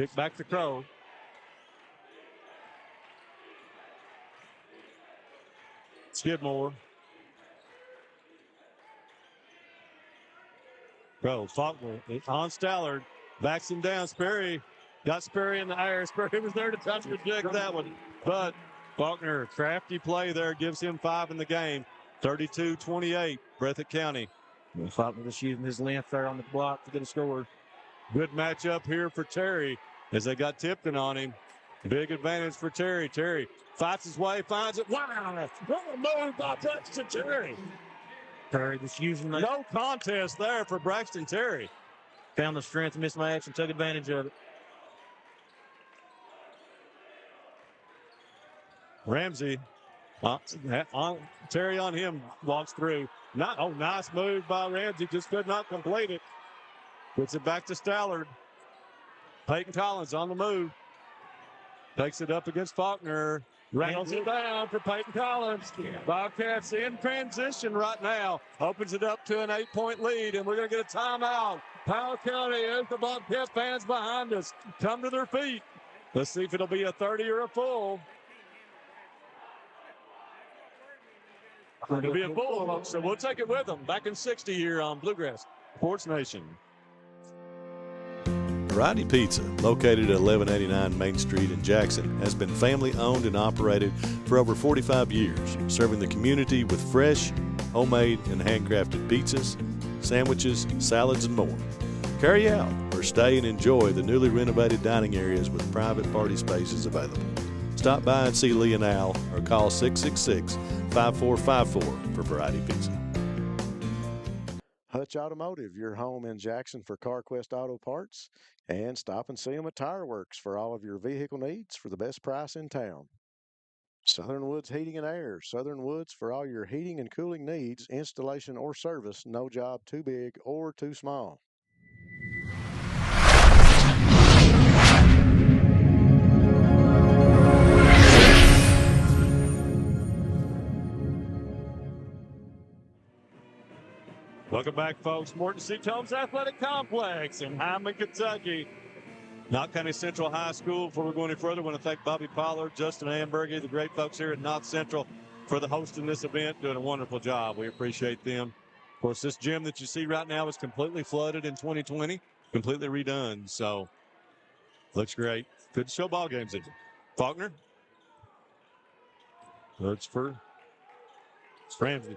Kick back to Crow. Skidmore. Crow, Faulkner on Stallard. Backs him down. Sperry got Sperry in the air. Sperry was there to touch reject that one. But Faulkner, crafty play there, gives him 5 in the game. 32-28, Breathitt County. Faulkner just using his length there on the block to get a score. Good matchup here for Terry as they got Tipton on him. Big advantage for Terry. Terry fights his way, finds it. Wow! What a move by Braxton Terry. Terry just using that. No contest there for Braxton Terry. Found the strength mismatch and took advantage of it. Ramsey, Terry on him, walks through. Nice move by Ramsey, just could not complete it. Puts it back to Stallard. Peyton Collins on the move. Takes it up against Faulkner. Rattles it down for Peyton Collins. Bobcats in transition right now. Opens it up to an 8-point lead, and we're going to get a timeout. Powell County, as the Bobcat fans behind us come to their feet. Let's see if it'll be a 30 or a full. It'll be a full, so we'll take it with them. Back in 60 here on Bluegrass Sports Nation. Variety Pizza, located at 1189 Main Street in Jackson, has been family owned and operated for over 45 years, serving the community with fresh, homemade, and handcrafted pizzas, sandwiches, salads, and more. Carry out or stay and enjoy the newly renovated dining areas with private party spaces available. Stop by and see Lee and Al or call 666-5454 for Variety Pizza. Hutch Automotive, your home in Jackson for CarQuest Auto Parts, and stop and see them at Tire Works for all of your vehicle needs for the best price in town. Southern Woods Heating and Air, Southern Woods for all your heating and cooling needs, installation or service, no job too big or too small. Welcome back, folks. Morton C. Combs Athletic Complex in Hindman, Kentucky. Knott County Central High School. Before we go any further, I want to thank Bobby Pollard, Justin Ambergy, the great folks here at Knott Central for the hosting this event, doing a wonderful job. We appreciate them. Of course, this gym that you see right now is completely flooded in 2020, completely redone. So, looks great. Good to show ball games in. Faulkner. Looks for Ramsey.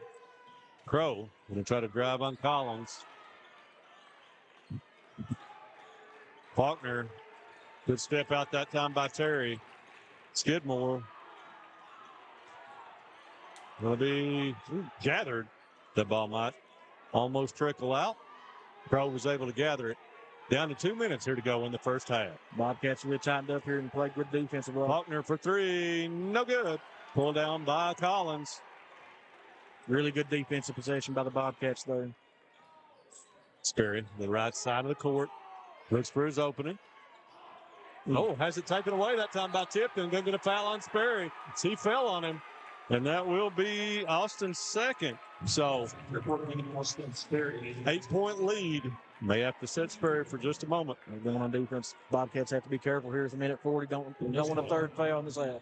Crow going to try to drive on Collins. Faulkner, good step out that time by Terry. Skidmore going to be gathered. The ball might almost trickle out. Crow was able to gather it. Down to 2 minutes here to go in the first half. Bobcats really tightened up here and played good defensive ball. Faulkner for 3, no good. Pulled down by Collins. Really good defensive possession by the Bobcats there. Sperry, the right side of the court. Looks for his opening. Oh, has it taken away that time by Tipton. Going to get a foul on Sperry. He fell on him. And that will be Austin's second. So, 8-point lead. May have to set Sperry for just a moment. Going on defense. Bobcats have to be careful here. It's a minute 40. Don't want a third foul in this half.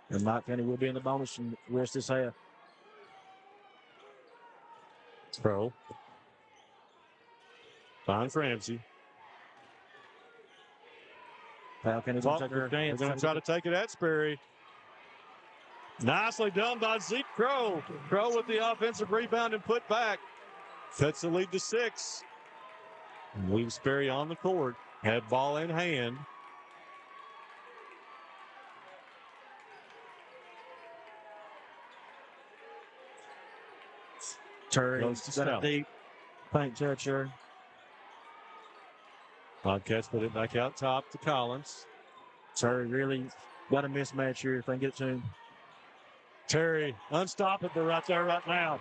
And Knott County will be in the bonus and the rest of this half. Pro. Finds Ramsey. Powell County's going to take her chance. They're going to try to take it at Sperry. Nicely done by Zeke Crow. Crow with the offensive rebound and put back. Cuts the lead to 6. Leaves Sperry on the court. Had ball in hand. Terry's got a deep paint touch here. Bobcats put it back out top to Collins. Terry really got a mismatch here if they can get it to him. Terry, unstoppable right there right now.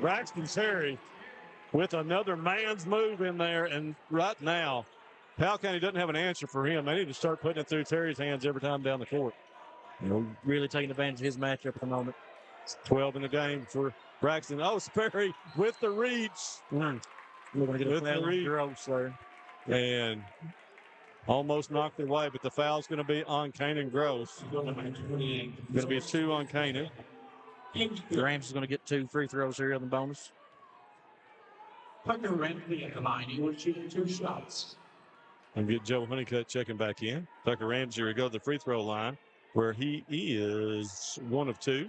Braxton Terry with another man's move in there. And right now, Powell County doesn't have an answer for him. They need to start putting it through Terry's hands every time down the court. Really taking advantage of his matchup at the moment. 12 in the game for Braxton. Oh, Sperry with the reach. We're going to get a foul on Gross there. and almost knocked it away, but the foul's going to be on Kanan Gross. Going to be a 2 on Kanan. The Rams is going to get 2 free throws here in the bonus. Tucker Ramsey at the line. He was shooting 2 shots. And get Joe Honeycutt checking back in. Tucker Ramsey will go to the free throw line where he is 1 of 2.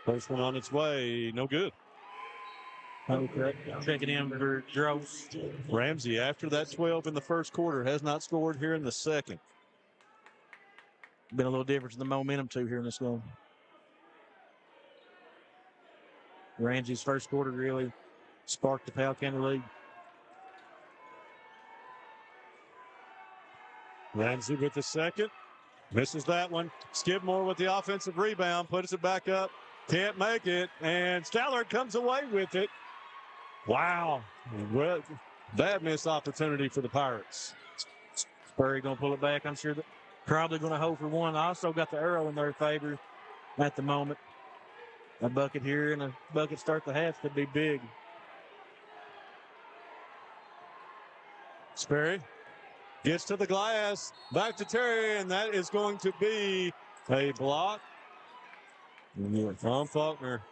First one on its way, no good. Honeycutt checking in for Gross. Ramsey, after that 12 in the first quarter, has not scored here in the second. Been a little difference in the momentum, too, here in this game. Ramsey's first quarter really sparked the Powell County lead. Ramsey with the second. Misses that one. Skidmore with the offensive rebound. Puts it back up. Can't make it. And Stallard comes away with it. Wow. Well, bad missed opportunity for the Pirates. Spurry going to pull it back. I'm sure that probably going to hold for one. Also got the arrow in their favor at the moment. A bucket here and a bucket start the half could be big. Sperry gets to the glass. Back to Terry, and that is going to be a block on Faulkner.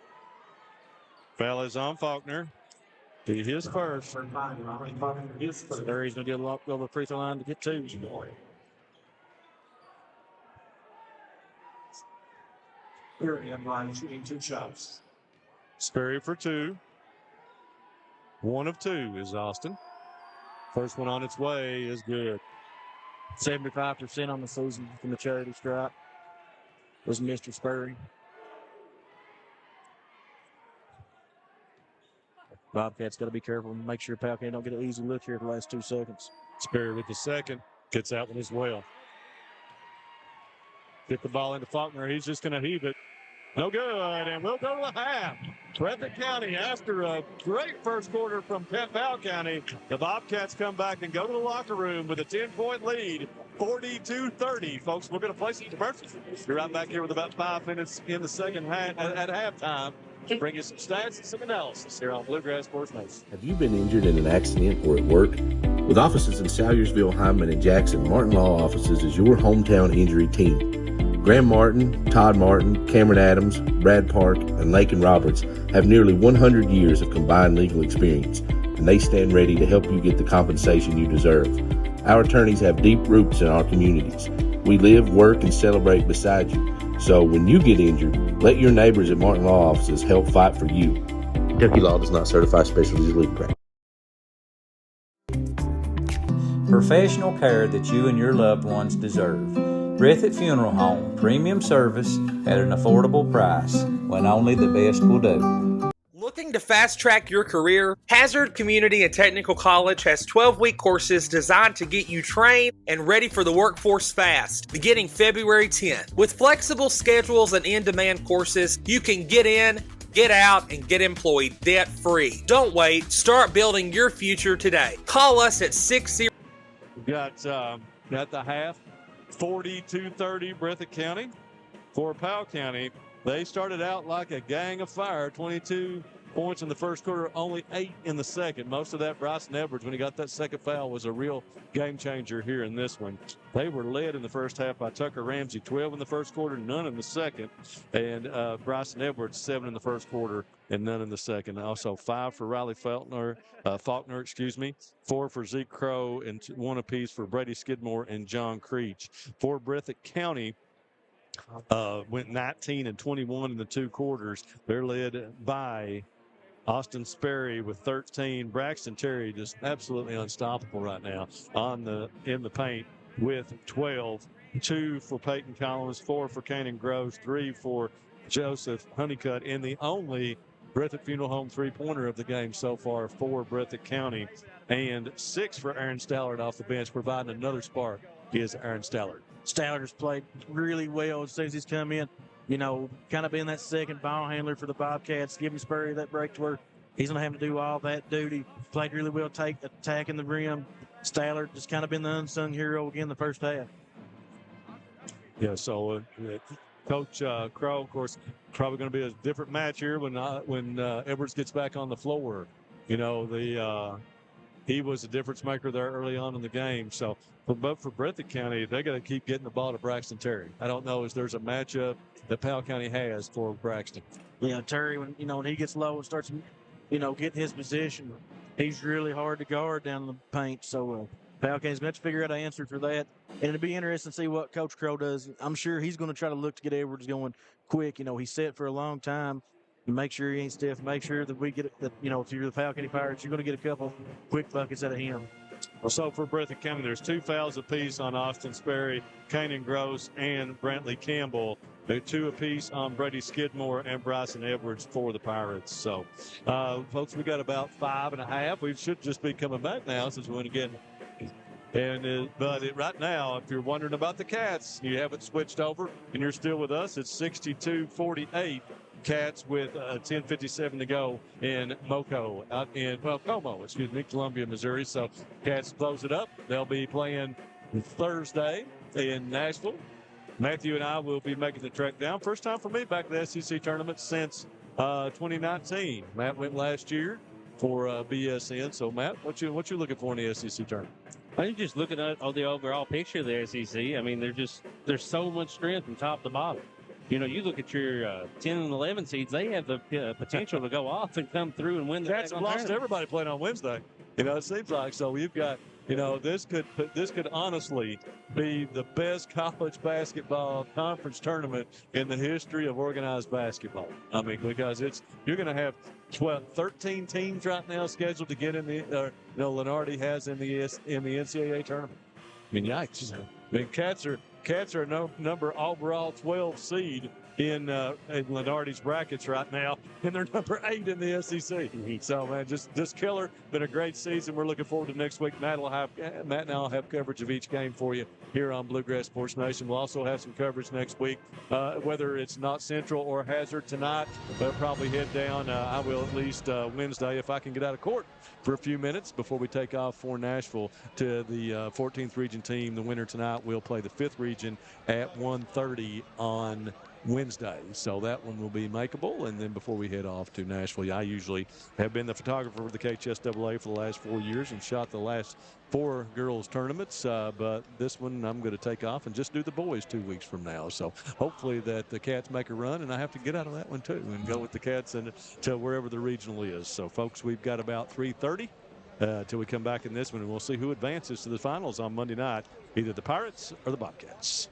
Foul is on Faulkner. Be his first. Sperry's going to get a lock over the free throw line to get 2. Sperry on line shooting 2 shots. Sperry for 2. 1 of 2 is Austin. First one on its way is good. 75% on the season from the charity stripe was Mr. Spurry. Bobcats got to be careful and make sure Powell County don't get an easy look here at the last 2 seconds. Sperry with the second. Gets that one as well. Get the ball into Faulkner. He's just going to heave it. No good, and we'll go to the half. Breathitt County, after a great first quarter from Powell County, the Bobcats come back and go to the locker room with a 10-point lead, 42-30. Folks, we're going to play some commercials. Be right back here with about 5 minutes in the second half at halftime. Bring you some stats and some analysis here on Bluegrass Sports Nation. Have you been injured in an accident or at work? With offices in Salyerville, Hindman, and Jackson, Morton Law Offices is your hometown injury team. Graham Martin, Todd Martin, Cameron Adams, Brad Park, and Lakin Roberts have nearly 100 years of combined legal experience, and they stand ready to help you get the compensation you deserve. Our attorneys have deep roots in our communities. We live, work, and celebrate beside you. So when you get injured, let your neighbors at Martin Law Offices help fight for you. Kentucky Law does not certify specialties legal practice. Professional care that you and your loved ones deserve. Breathitt Funeral Home, premium service at an affordable price, when only the best will do. Looking to fast-track your career? Hazard Community and Technical College has 12-week courses designed to get you trained and ready for the workforce fast, beginning February 10th. With flexible schedules and in-demand courses, you can get in, get out, and get employed debt-free. Don't wait. Start building your future today. Call us at 60. Got the half, 42-30 Breathitt County. For Powell County, they started out like a gang of fire, 22 points in the first quarter, only 8 in the second. Most of that, Bryson Edwards, when he got that second foul, was a real game changer here in this one. They were led in the first half by Tucker Ramsey, 12 in the first quarter, none in the second. And Bryson Edwards, 7 in the first quarter and none in the second. Also 5 for Riley Faulkner, 4 for Zeke Crow, and 1 apiece for Brady Skidmore and John Creech. For Breathitt County, went 19 and 21 in the 2 quarters. They're led by Austin Sperry with 13. Braxton Terry just absolutely unstoppable right now in the paint with 12. 2 for Peyton Collins, 4 for Kanan Groves, 3 for Joseph Honeycutt, and the only Breathitt Funeral Home three-pointer of the game so far for Breathitt County, and 6 for Aaron Stallard off the bench, providing another spark is Aaron Stallard. Stallard has played really well as soon as he's come in. You know, kind of being that second ball handler for the Bobcats, giving Spurry that break to where he's going to have to do all that duty. Played really well, attacking the rim. Stallard just kind of been the unsung hero again the first half. Yeah, so Coach Crow, of course, probably going to be a different match here when Edwards gets back on the floor. he was a difference maker there early on in the game. So, but for Breathitt County, they got to keep getting the ball to Braxton Terry. I don't know if there's a matchup that Powell County has for Braxton. Terry, when he gets low and starts, getting his position, he's really hard to guard down the paint. So Powell County's got to figure out an answer for that. And it'll be interesting to see what Coach Crow does. I'm sure he's going to try to look to get Edwards going quick. He's set for a long time. Make sure he ain't stiff. Make sure that we get if you're the Powell County Pirates, you're going to get a couple quick buckets out of him. So for Breathitt County, there's 2 fouls apiece on Austin Sperry, Kanan Gross, and Brantley Campbell. They're 2 apiece on Brady Skidmore and Bryson Edwards for the Pirates. So, folks, we got about 5.5. We should just be coming back now since we went again. But right now, if you're wondering about the Cats, you haven't switched over and you're still with us. It's 62-48. Cats with 10:57 to go in Como, Columbia, Missouri. So Cats close it up. They'll be playing Thursday in Nashville. Matthew and I will be making the trek down. First time for me back to the SEC tournament since 2019. Matt went last year for BSN. So Matt, what you looking for in the SEC tournament? I think just looking at the overall picture of the SEC. I mean, there's so much strength from top to bottom. You look at your 10 and 11 seeds, they have the potential to go off and come through and win the Cats have lost everybody playing on Wednesday. It seems like. So you've got, this could honestly be the best college basketball conference tournament in the history of organized basketball. I mean, because you're going to have 13 teams right now scheduled to get in Lenardi has in the NCAA tournament. I mean, yikes. I mean, Cats are number overall 12 seed in Lenardi's brackets right now, and they're number 8 in the SEC. So, man, just killer. Been a great season. We're looking forward to next week. Matt and I will have coverage of each game for you here on Bluegrass Sports Nation. We'll also have some coverage next week, whether it's not Central or Hazard tonight. We'll probably head down. I will at least Wednesday if I can get out of court for a few minutes before we take off for Nashville to the 14th region team. The winner tonight will play the 5th region at 1:30 on Wednesday. So that one will be makeable. And then before we head off to Nashville, I usually have been the photographer for the KHSAA for the last 4 years and shot the last 4 girls tournaments. But this one I'm going to take off and just do the boys 2 weeks from now. So hopefully that the Cats make a run, and I have to get out of that one too and go with the Cats and to wherever the regional is. So folks, we've got about 3:30 till we come back in this one, and we'll see who advances to the finals on Monday night, either the Pirates or the Bobcats.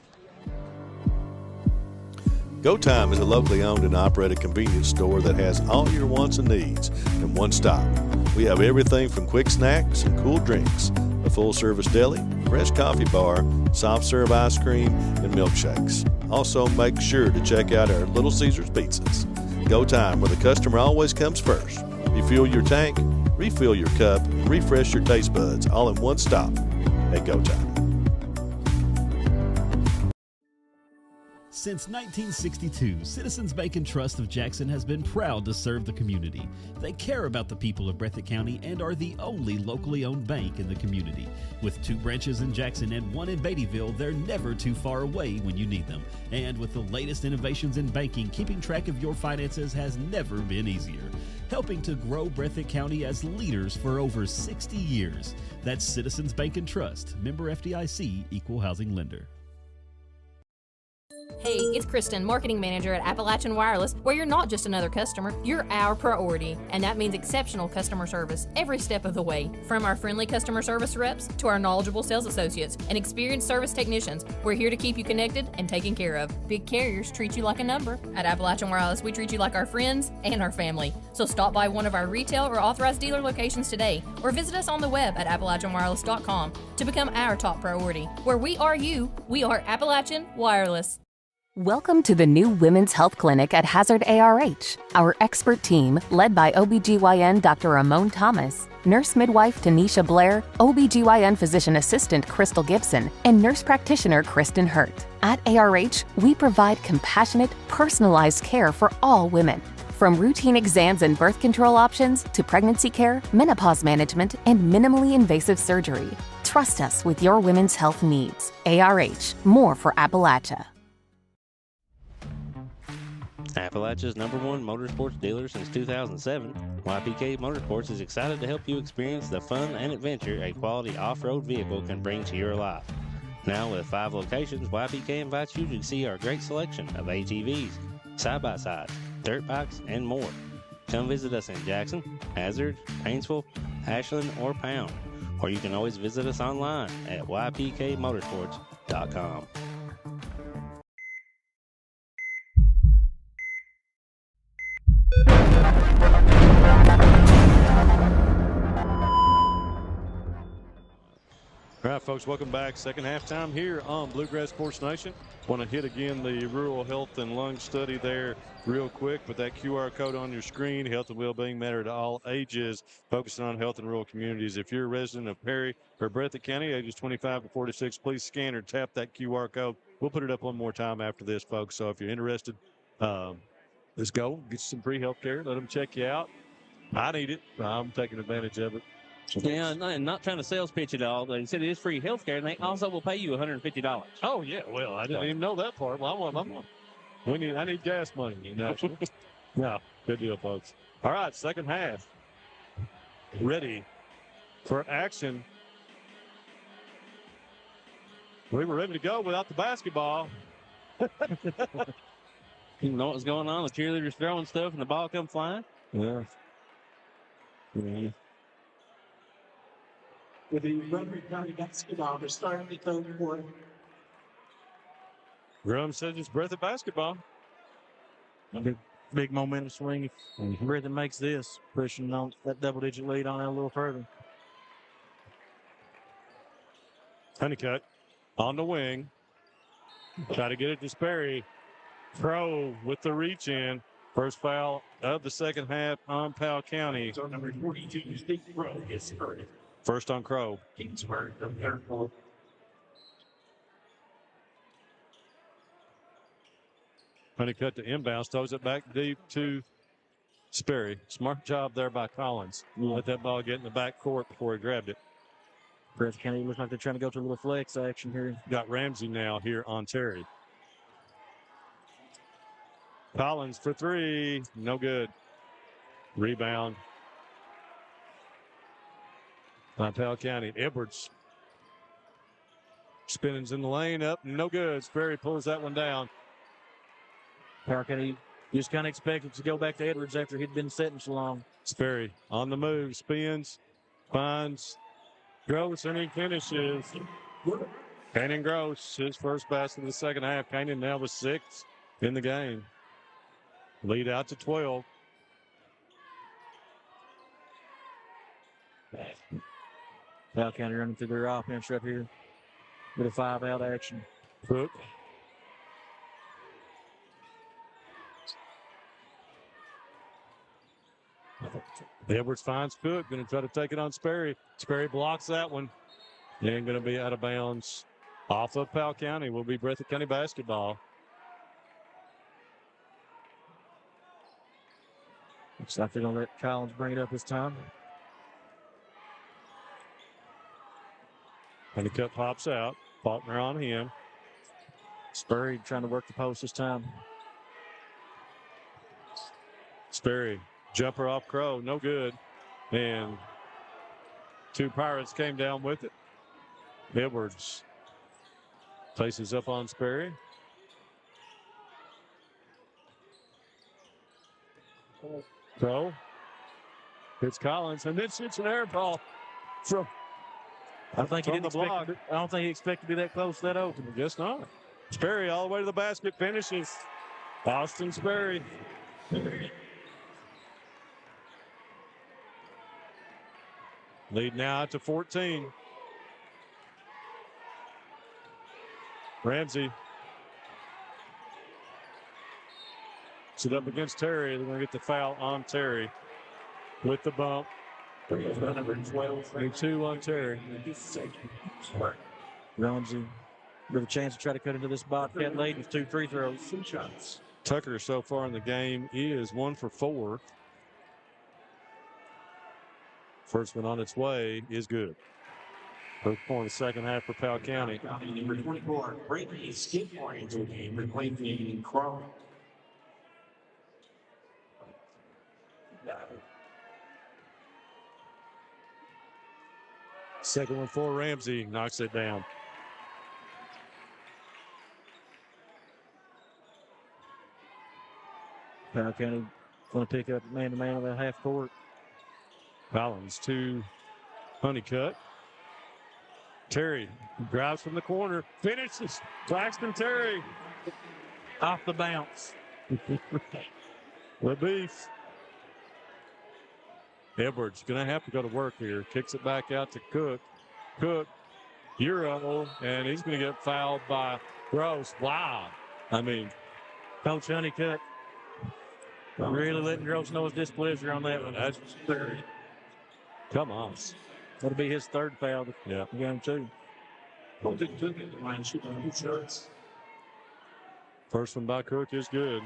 Go Time is a locally owned and operated convenience store that has all your wants and needs in one stop. We have everything from quick snacks and cool drinks, a full-service deli, fresh coffee bar, soft-serve ice cream, and milkshakes. Also, make sure to check out our Little Caesars pizzas. Go Time, where the customer always comes first. Refuel your tank, refill your cup, and refresh your taste buds all in one stop at Go Time. Since 1962, Citizens Bank and Trust of Jackson has been proud to serve the community. They care about the people of Breathitt County and are the only locally owned bank in the community. With 2 branches in Jackson and 1 in Beattyville, they're never too far away when you need them. And with the latest innovations in banking, keeping track of your finances has never been easier. Helping to grow Breathitt County as leaders for over 60 years. That's Citizens Bank and Trust, member FDIC, equal housing lender. Hey, it's Kristen, marketing manager at Appalachian Wireless, where you're not just another customer, you're our priority. And that means exceptional customer service every step of the way. From our friendly customer service reps to our knowledgeable sales associates and experienced service technicians, we're here to keep you connected and taken care of. Big carriers treat you like a number. At Appalachian Wireless, we treat you like our friends and our family. So stop by one of our retail or authorized dealer locations today, or visit us on the web at AppalachianWireless.com to become our top priority. Where we are you, we are Appalachian Wireless. Welcome to the new Women's Health Clinic at Hazard ARH. Our expert team, led by OBGYN Dr. Ramon Thomas, nurse midwife Tanisha Blair, OBGYN physician assistant Crystal Gibson, and nurse practitioner Kristen Hurt. At ARH, we provide compassionate, personalized care for all women. From routine exams and birth control options to pregnancy care, menopause management, and minimally invasive surgery. Trust us with your women's health needs. ARH, more for Appalachia. Appalachia's #1 motorsports dealer since 2007, YPK Motorsports is excited to help you experience the fun and adventure a quality off-road vehicle can bring to your life. Now with 5 locations, YPK invites you to see our great selection of ATVs, side-by-sides, dirt bikes, and more. Come visit us in Jackson, Hazard, Painesville, Ashland, or Pound, or you can always visit us online at ypkmotorsports.com. All right, folks, welcome back. Second halftime here on Bluegrass Sports Nation. Want to hit again the rural health and lung study there real quick. Put that QR code on your screen. Health and well-being matter to all ages, focusing on health in rural communities. If you're a resident of Perry or Breathitt County, ages 25 to 46, please scan or tap that QR code. We'll put it up one more time after this, folks. So if you're interested, let's go. Get some free health care. Let them check you out. I need it. I'm taking advantage of it. Yeah, and not trying to sales pitch it all. They said it is free health care, and they also will pay you $150. Oh, yeah. Well, I didn't even know that part. Well, I need gas money. You know? No, good deal, folks. All right, second half. Ready for action. We were ready to go without the basketball. You know what's going on? The cheerleaders throwing stuff, and the ball come flying. Yeah. Mm-hmm. With the Rotary County basketball, they're starting the third quarter. Grum says it's Breathitt basketball. Big momentum swing if Breathitt makes this, pushing on that double-digit lead on it a little further. Honeycutt on the wing. Try to get it to Sperry. Crow with the reach in. First foul of the second half on Powell County. So number 42, Steve Crow gets hurt. First on Crow. Kingsburg, the third quarter. Honeycutt to inbounds, throws it back deep to Sperry. Smart job there by Collins. Let that ball get in the back court before he grabbed it. Breathitt County looks like they're trying to go to a little flex action here. Got Ramsey now here on Terry. Collins for 3. No good. Rebound. By Powell County. Edwards. Spinning's in the lane. Up. No good. Sperry pulls that one down. Powell County just kind of expected to go back to Edwards after he'd been sitting so long. Sperry on the move. Spins. Finds Gross, and he finishes. Kanan Gross, his first basket of the second half. Kanan now with 6 in the game. Lead out to 12. Powell County running through their offense right here with a 5-out action. Cook. Edwards finds Cook. Going to try to take it on Sperry. Sperry blocks that one. And going to be out of bounds. Off of Powell County will be Breathitt County basketball. Looks like they're going to let Collins bring it up this time. Honeycutt pops out. Faulkner on him. Sperry trying to work the post this time. Sperry. Jumper off Crow. No good. And 2 Pirates came down with it. Edwards places up on Sperry. Crow hits Collins, and then shoots an air ball from I think he from didn't the block. I don't think he expected to be that close, that open. I guess not. Sperry all the way to the basket, finishes. Austin Sperry. Lead now out to 14. Ramsey. Sit up against Terry. They're going to get the foul on Terry with the bump. Number 12. And 2 on Terry. Ramsey with a chance to try to cut into this Bobcat lead with 2 free throws. Shots. Tucker so far in the game is 1 for 4. First one on its way is good. First point of the second half for Powell County. Number 24, Breathitt skip oriented game, replacing Crow. Second one for Ramsey. Knocks it down. Powell County going to pick up man-to-man on that half court. Collins to Honeycutt. Terry drives from the corner. Finishes. Braxton Terry. Off the bounce. The beef. Edwards going to have to go to work here. Kicks it back out to Cook. Cook, Euro, and he's going to get fouled by Gross. Wow. I mean, Coach Honeycutt really letting Gross know his displeasure on that one. That's third. Come on. That'll be his third foul. Yeah. Game two. First one by Cook is good.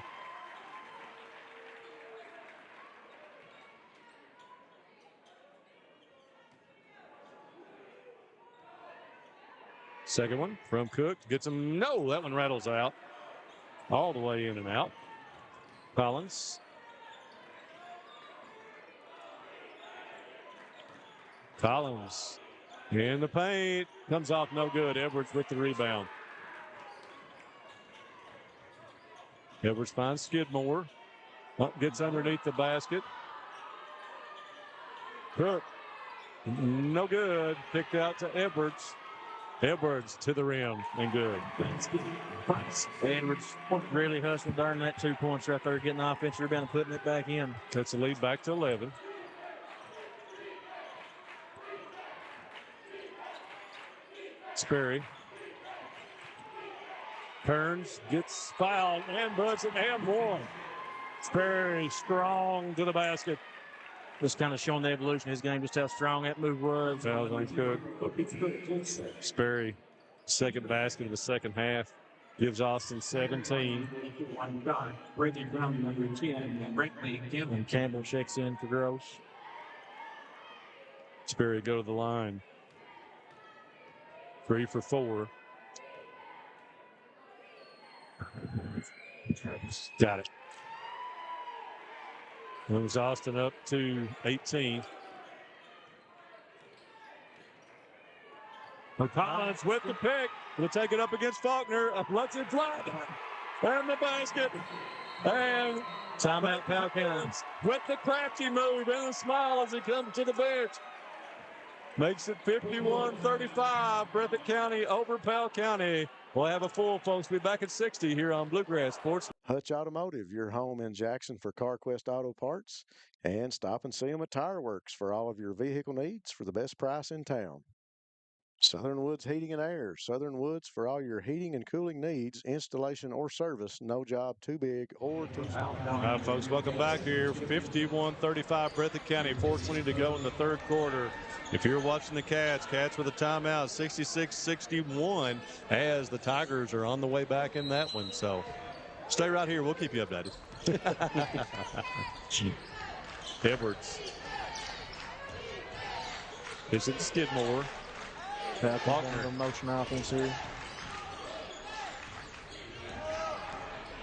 Second one from Cook. Gets him. No, that one rattles out. All the way in and out. Collins. Collins in the paint. Comes off no good. Edwards with the rebound. Edwards finds Skidmore. Gets underneath the basket. Cook. No good. Picked out to Edwards. Edwards to the rim and good. Edwards really hustling during that 2 points right there, getting the offensive rebound and putting it back in. Cuts the lead back to 11. Sperry turns, gets fouled, and puts it and one. Sperry strong to the basket. Just kind of showing the evolution of his game, just how strong that move was. Fouls on Cook. Sperry, second basket of the second half. Gives Austin 17. And Campbell checks in for Gross. Sperry go to the line. 3 for 4. Got it. Moves Austin up to 18. Collins with the pick. Will take it up against Faulkner. Lets it fly. And the basket. And timeout, Powell County. With the crafty move and a smile as he comes to the bench. Makes it 51-35. Breathitt County over Powell County. We'll have a full, folks. We'll be back at 60 here on Bluegrass Sports. Hutch Automotive, your home in Jackson for CarQuest Auto Parts. And stop and see them at Tire Works for all of your vehicle needs for the best price in town. Southern Woods Heating and Air. Southern Woods for all your heating and cooling needs, installation or service. No job too big or too small. All right, folks, welcome back here. 51-35 Breathitt County. 4:20 to go in the third quarter. If you're watching the Cats with a timeout, 66-61, as the Tigers are on the way back in that one. So stay right here. We'll keep you updated. Edwards. Is it Skidmore? Faulkner. Motion offense here.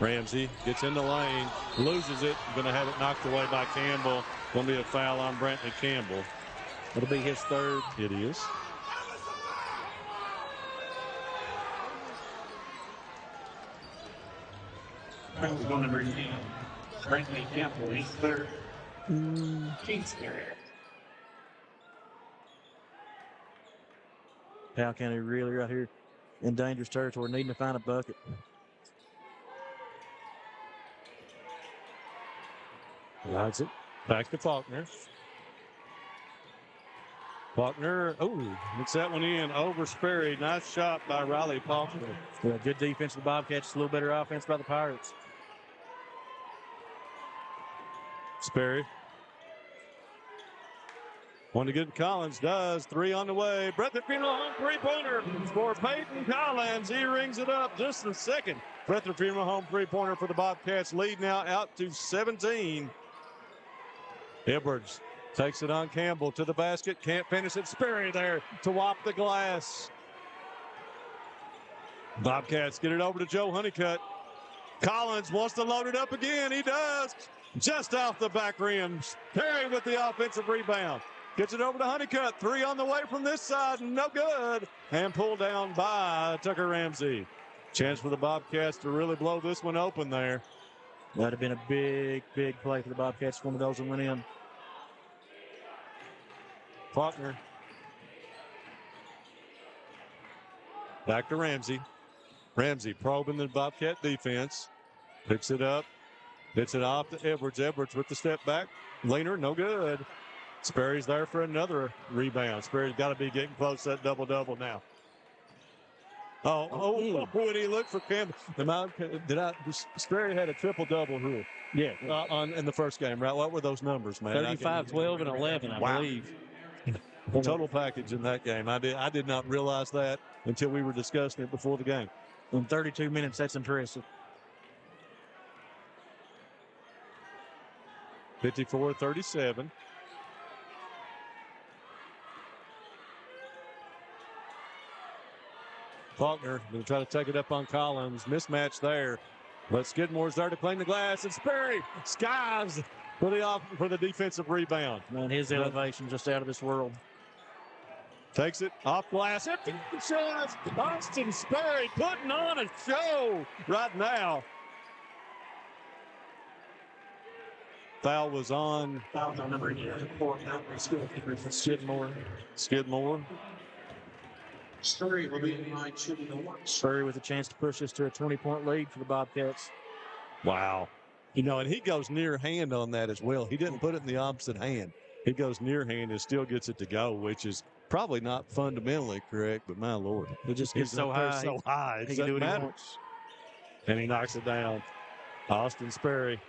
Ramsey gets in the lane, loses it. Going to have it knocked away by Campbell. Going to be a foul on Brantley Campbell. It'll be his third. It is. Number 10, Brantley Campbell, his third. Kingsbury. Powell County really right here in dangerous territory, needing to find a bucket. Rides it back to Faulkner. Faulkner, gets that one in over Sperry. Nice shot by Riley Faulkner. Yeah, good defense for the Bobcats, a little better offense by the Pirates. Sperry. One to get Collins, does. 3 on the way. Breathitt Funeral Home three-pointer for Peyton Collins. He rings it up just a second. Breathitt Funeral Home three-pointer for the Bobcats. Lead now out to 17. Edwards takes it on Campbell to the basket. Can't finish it. Sperry there to whop the glass. Bobcats get it over to Joe Honeycutt. Collins wants to load it up again. He does. Just off the back rim. Perry with the offensive rebound. Gets it over to Honeycutt. 3 on the way from this side. No good. And pulled down by Tucker Ramsey. Chance for the Bobcats to really blow this one open there. That'd have been a big, big play for the Bobcats. One of those that went in. Faulkner. Back to Ramsey. Ramsey probing the Bobcat defense. Picks it up. Hits it off to Edwards. Edwards with the step back. Leaner, no good. Sperry's there for another rebound. Sperry's got to be getting close to that double-double now. Oh, when he looked for Campbell. Sperry had a triple-double here. Yeah. In the first game, right? What were those numbers, man? 35, 12, and 11, I believe. The total package in that game. I did not realize that until we were discussing it before the game. In 32 minutes, that's impressive. 54-37. Faulkner going to try to take it up on Collins. Mismatch there. But Skidmore's there to claim the glass. And Sperry skies for the defensive rebound. Man, his elevation just out of this world. Takes it off glass. Empty shots. Austin Sperry putting on a show right now. Foul was on. Foul on number 4. Skidmore. Skidmore. Sperry will be in line shooting the one. Sperry with a chance to push this to a 20-point lead for the Bobcats. Wow. You know, and he goes near hand on that as well. He didn't put it in the opposite hand. He goes near hand and still gets it to go, which is probably not fundamentally correct, but my Lord. It just gets so high. So high. He can do what he wants. And he knocks it down. Austin Sperry.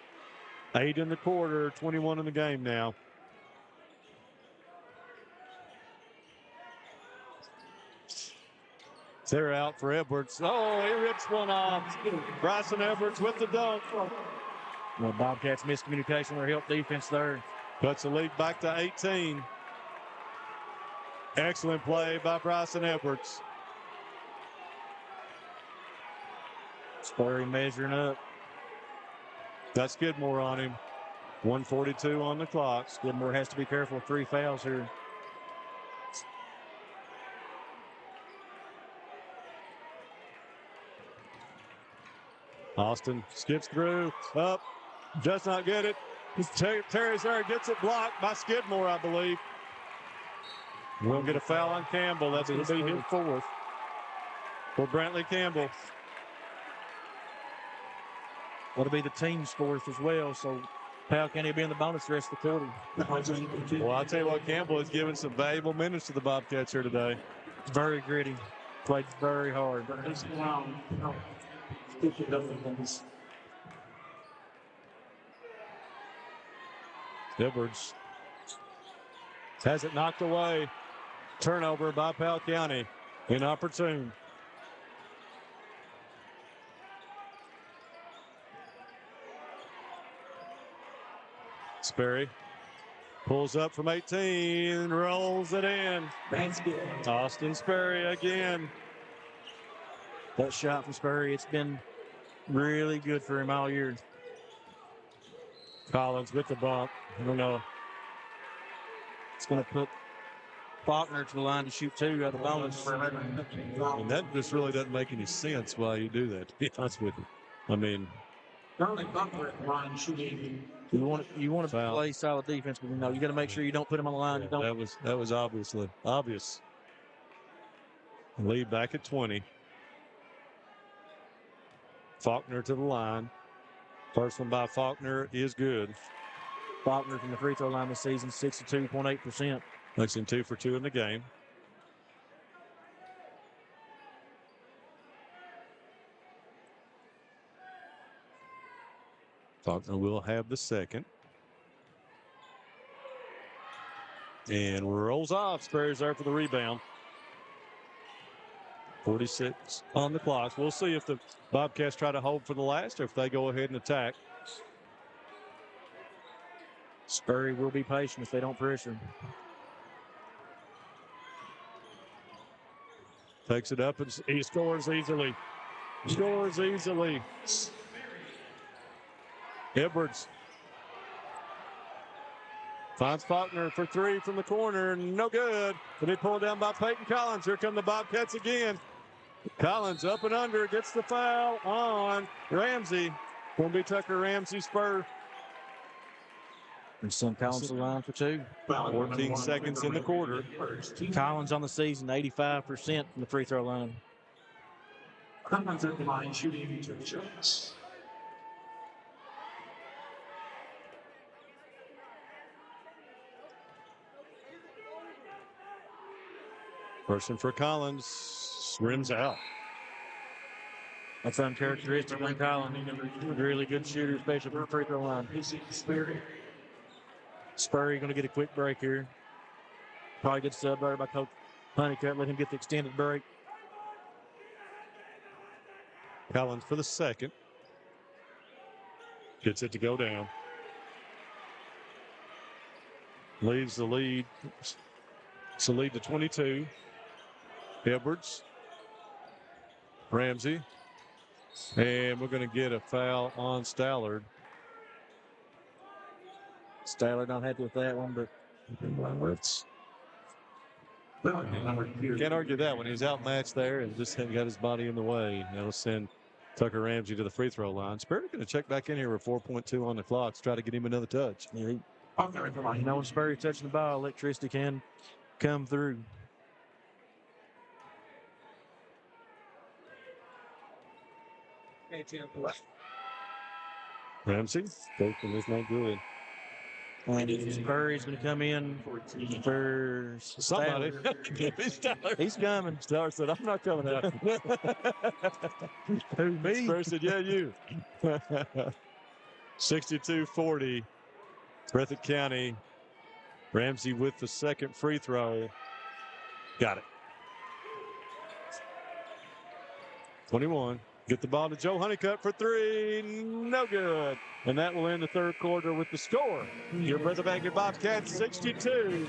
8 in the quarter, 21 in the game now. They're out for Edwards. Oh, he rips one off. Bryson Edwards with the dunk. Well, Bobcats miscommunication or help defense there. Cuts the lead back to 18. Excellent play by Bryson Edwards. Sperry measuring up. Got Skidmore on him. 1:42 on the clock. Skidmore has to be careful of 3 fouls here. Austin skips through, up, does not get it. Terry's there, gets it blocked by Skidmore, I believe. We'll get a foul on Campbell. That's going to be his 4th for Brantley Campbell. That'll be the team's 4th as well, so Powell can't be in the bonus the rest of the quarter. Well, I'll tell you what, Campbell has given some valuable minutes to the Bobcats here today. Very gritty. Played very hard. Edwards has it knocked away. Turnover by Powell County. Inopportune. Sperry pulls up from 18, rolls it in. That's good. Austin Sperry again. That shot from Sperry, it's been really good for him all year. Collins with the bump. I don't know. It's going to put Faulkner to the line to shoot 2 out of the bonus. And that just really doesn't make any sense why you do that, to be honest with you. I mean, you want to play solid defense, but no, you got to make sure you don't put him on the line. Yeah, that was obviously obvious. Lead back at 20. Faulkner to the line. First one by Faulkner is good. Faulkner from the free throw line this season, 62.8%. Makes him 2 for 2 in the game. Faulkner will have the second. And rolls off. Sperry's there for the rebound. 46 on the clock. We'll see if the Bobcats try to hold for the last or if they go ahead and attack. Sperry will be patient if they don't pressure. Takes it up and he scores easily. Scores easily. Edwards Finds Faulkner for three from the corner. No good. But he pulled down by Peyton Collins. Here come the Bobcats again. Collins up and under. Gets the foul on Ramsey. Will be Tucker Ramsey's first. And some Collins to the line for two. 14 seconds in the quarter. Collins on the season, 85% from the free throw line. Collins at the line shooting 2 shots. Person for Collins. Rims out. That's uncharacteristic on Collins. Really good shooter, especially from the free throw line. Spurry going to get a quick break here. Probably gets subbed there by Coach Honeycutt. Let him get the extended break. Collins for the second. Gets it to go down. Leaves the lead. It's a lead to 22. Edwards. Ramsey. And we're going to get a foul on Stallard. Stallard not happy with that one, but can't argue that one. He's outmatched there and just got his body in the way. That'll send Tucker Ramsey to the free throw line. Spurrier going to check back in here with 4.2 on the clock to try to get him another touch. Yeah, you know, when Spurrier touching the ball, electricity can come through. Ramsey, thinking is not good. And Spurrier's going to come in for somebody. He's coming. Stallard said, I'm not coming out. Who, me? Spurrier said, yeah, you. 62-40. Breathitt County. Ramsey with the second free throw. Got it. 21. Get the ball to Joe Honeycutt for three. No good. And that will end the third quarter with the score. Your Breathitt Bobcats 62.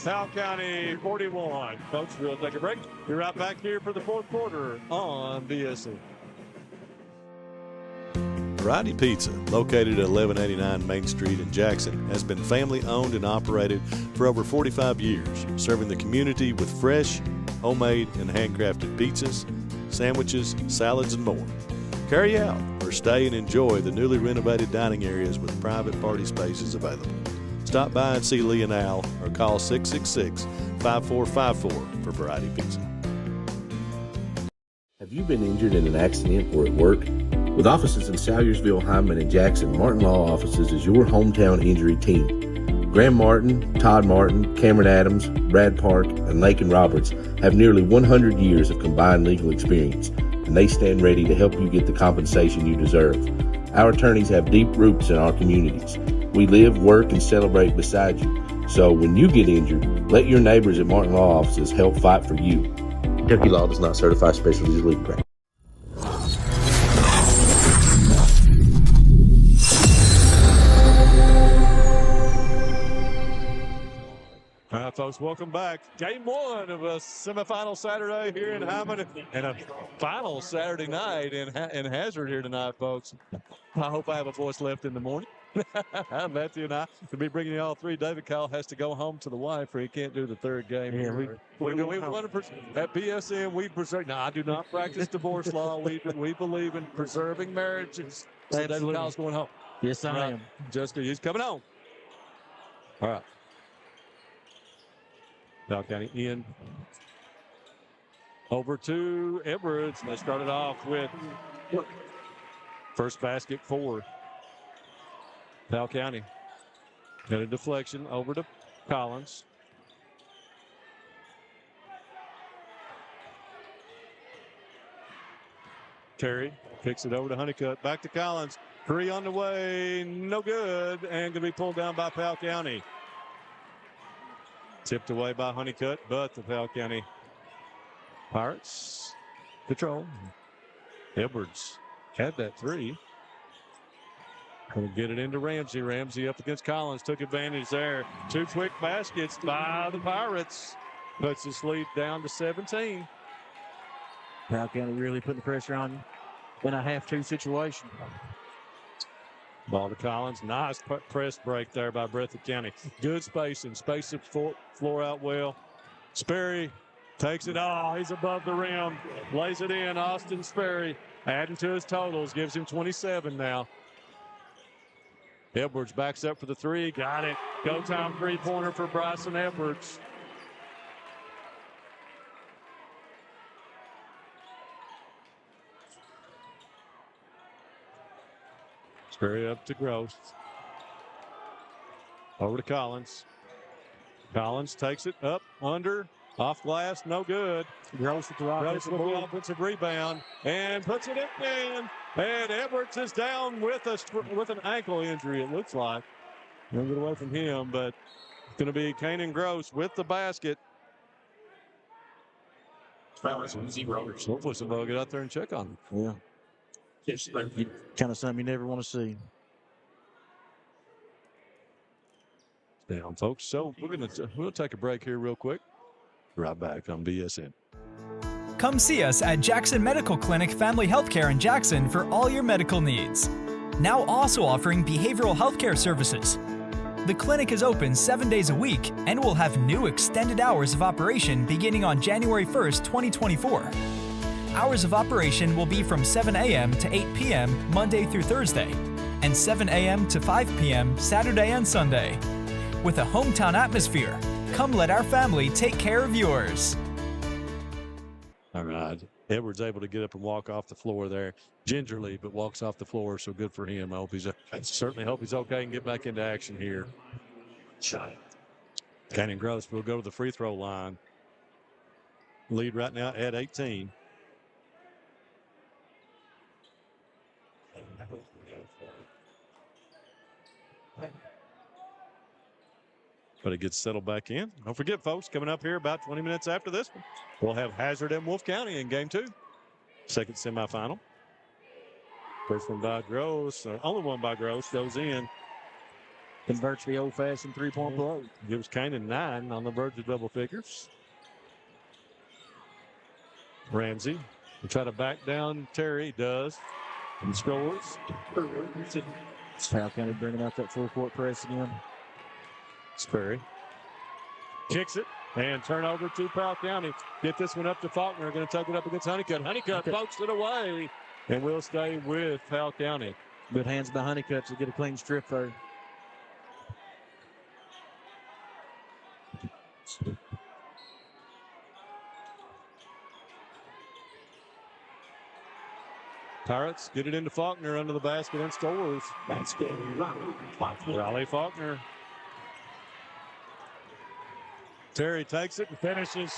Powell County 41. Folks, we'll take a break. Be right back here for the fourth quarter on BSC. Variety Pizza, located at 1189 Main Street in Jackson, has been family owned and operated for over 45 years, serving the community with fresh, homemade, and handcrafted pizzas, sandwiches, salads, and more. Carry out or stay and enjoy the newly renovated dining areas with private party spaces available. Stop by and see Lee and Al or call 666-5454 for Variety Pizza. Have you been injured in an accident or at work? With offices in Salyersville, Hindman, and Jackson, Morton Law Offices is your hometown injury team. Graham Morton, Todd Martin, Cameron Adams, Brad Park, and Lakin Roberts have nearly 100 years of combined legal experience, and they stand ready to help you get the compensation you deserve. Our attorneys have deep roots in our communities. We live, work, and celebrate beside you. So when you get injured, let your neighbors at Morton Law Offices help fight for you. Kentucky Law does not certify specialties legal practice. All right, folks, welcome back. Game one of a semifinal Saturday here in Hindman and a final Saturday night in Hazard here tonight, folks. I hope I have a voice left in the morning. Matthew and I will be bringing you all three. David Kyle has to go home to the wife or he can't do the third game. Yeah, we at BSN, we preserve. No, I do not practice divorce law. We believe in preserving marriages. So David Kyle's going home. Yes, I am. Jessica, he's coming home. All right. Powell County in. Over to Edwards. They started off with first basket for Powell County. Got a deflection over to Collins. Terry kicks it over to Honeycutt. Back to Collins. Three on the way. No good. And going to be pulled down by Powell County. Tipped away by Honeycutt, but the Powell County Pirates control. Edwards had that three. Going to get it into Ramsey. Ramsey up against Collins. Took advantage there. Two quick baskets by the Pirates. Puts this lead down to 17. Powell County really putting the pressure on in a half-two situation. Ball to Collins. Nice press break there by Breathitt County. Good spacing. Space the floor out well. Sperry takes it. Oh, he's above the rim. Lays it in. Austin Sperry adding to his totals. Gives him 27 now. Edwards backs up for the three. Got it. Go time three-pointer for Bryson Edwards. Sperry up to Gross. Over to Collins. Collins takes it up, under, off glass, no good. Gross with the offensive rebound and puts it in. And Edwards is down with an ankle injury, it looks like. Don't get away from him, but it's going to be Kanan Gross with the basket. Hopefully somebody will get out there and check on him. Yeah. Kind of something you never want to see. Down, folks. So we'll take a break here real quick. Right back on BSN. Come see us at Jackson Medical Clinic Family Healthcare in Jackson for all your medical needs. Now also offering behavioral healthcare services. The clinic is open 7 days a week and will have new extended hours of operation beginning on January 1st, 2024. Hours of operation will be from 7 a.m. to 8 p.m. Monday through Thursday, and 7 a.m. to 5 p.m. Saturday and Sunday. With a hometown atmosphere, come let our family take care of yours. All right. Edwards able to get up and walk off the floor there gingerly, but walks off the floor, so good for him. I certainly hope he's okay and get back into action here. Cannon Gross will go to the free throw line. Lead right now at 18. But it gets settled back in. Don't forget, folks, coming up here about 20 minutes after this one, we'll have Hazard and Wolf County in game 2. Second semifinal. First one by Gross, only one by Gross, goes in. Converts the old-fashioned three-point play. Gives Kanan 9 on the verge of double figures. Ramsey will try to back down Terry. Does. And scores. Powell County bringing out that full-court press again. Sperry kicks it and turnover to Powell County. Get this one up to Faulkner. Going to tuck it up against Honeycutt. Honeycutt pokes it away and will stay with Powell County. Good hands by Honeycutt to get a clean strip there. Pirates get it into Faulkner under the basket and scores. Riley Faulkner. Terry takes it and finishes.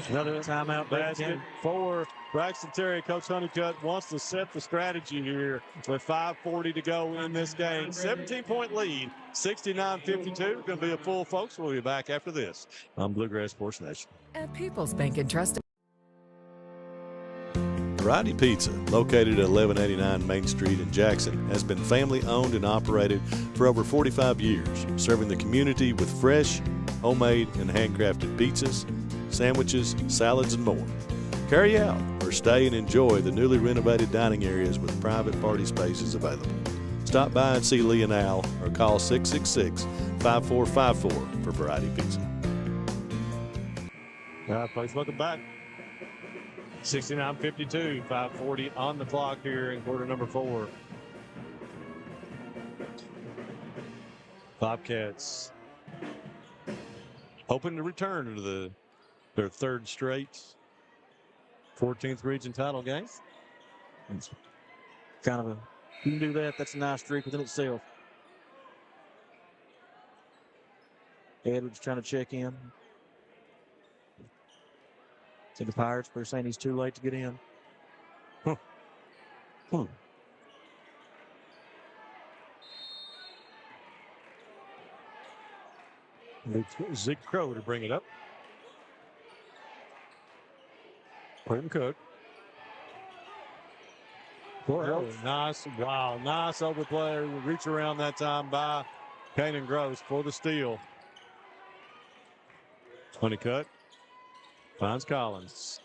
Another timeout basket for Braxton Terry. Coach Honeycutt wants to set the strategy here with 5:40 to go in this game. 17-point lead, 69-52. Going to be a full, folks. We'll be back after this on Bluegrass Sports Nation. At People's Bank and Trust. Variety Pizza, located at 1189 Main Street in Jackson, has been family owned and operated for over 45 years, serving the community with fresh, homemade, and handcrafted pizzas, sandwiches, salads, and more. Carry out or stay and enjoy the newly renovated dining areas with private party spaces available. Stop by and see Lee and Al or call 666-5454 for Variety Pizza. All right, folks, welcome back. 69-52, 5:40 on the clock here in quarter number 4. Bobcats hoping to return to their third straight 14th region title game. It's kind of a, you can do that. That's a nice streak within itself. Edwards trying to check in. To the Pirates, they're saying he's too late to get in. Zeke Crow to bring it up. Quentin Cook. Nice, wow, nice overplay. Reach around that time by Kanan Gross for the steal. Honeycutt finds Collins.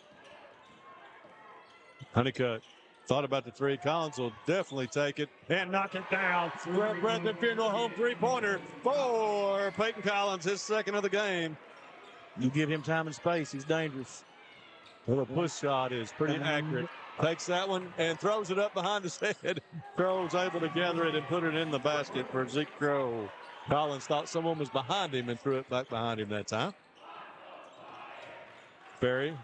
Honeycutt Thought about the three. Collins will definitely take it and knock it down. Breathitt Funeral Home three-pointer for Peyton Collins, his second of the game. You give him time and space, he's dangerous. Well, the push shot is pretty accurate. Takes that one and throws it up behind his head. Crow's able to gather it and put it in the basket for Zeke Crow. Collins thought someone was behind him and threw it back behind him that time. Sperry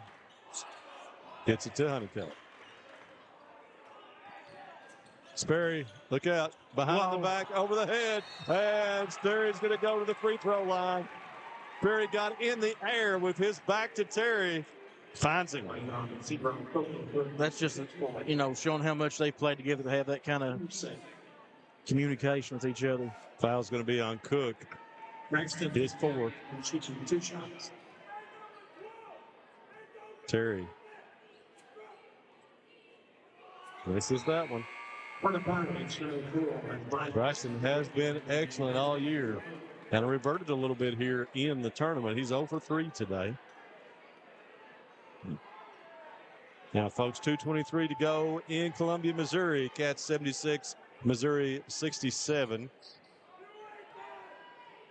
gets it to Honeycutt. Sperry, look out. Behind the back, over the head. And Sperry's going to go to the free throw line. Sperry got in the air with his back to Terry. Finds him. That's just, showing how much they played together to have that kind of communication with each other. Foul's going to be on Cook. His fourth. Terry. Misses that one. Bryson has been excellent all year. And reverted a little bit here in the tournament. He's 0 for 3 today. Now, folks, 2:23 to go in Columbia, Missouri. Cats 76, Missouri 67.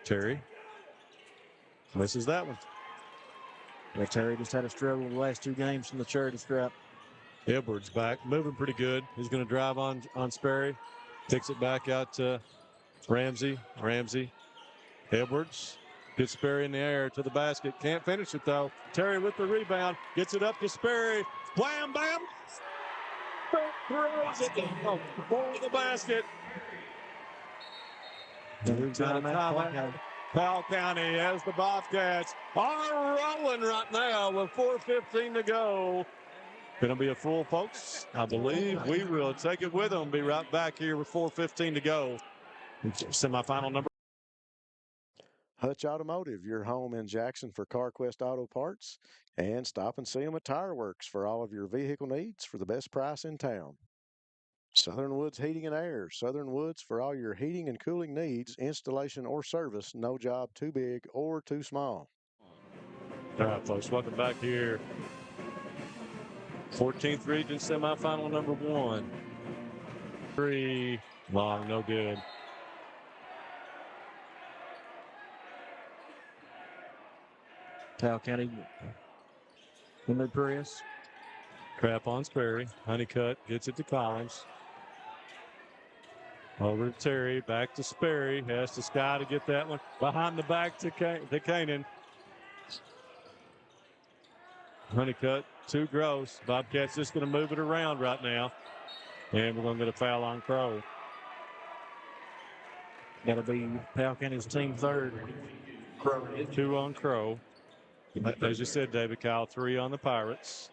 Terry misses that one. Yeah, Terry just had a struggle in the last two games from the charity strap. Edwards back, moving pretty good. He's going to drive on Sperry. Takes it back out to Ramsey. Edwards gets Sperry in the air to the basket. Can't finish it, though. Terry with the rebound. Gets it up to Sperry. Wham, bam. Throws it for the basket. Powell County as the Bobcats are rolling right now with 4:15 to go. Going to be a full, folks. I believe we will take it with them. Be right back here with 4:15 to go. Semifinal number. Hutch Automotive, your home in Jackson for CarQuest Auto Parts. And stop and see them at Tire Works for all of your vehicle needs for the best price in town. Southern Woods Heating and Air. Southern Woods for all your heating and cooling needs, installation or service. No job too big or too small. All right, folks, welcome back here. 14th region semifinal number 1. 3 long, no good. Powell County in the press. Crap on Sperry. Honeycutt gets it to Collins. Over to Terry. Back to Sperry. Has to Sky to get that one. Behind the back to Kanan. Honeycutt, too gross. Bobcats just going to move it around right now. And we're going to get a foul on Crow. That'll be Powell County's team third. 2 on Crow. As you said, David Kyle, 3 on the Pirates.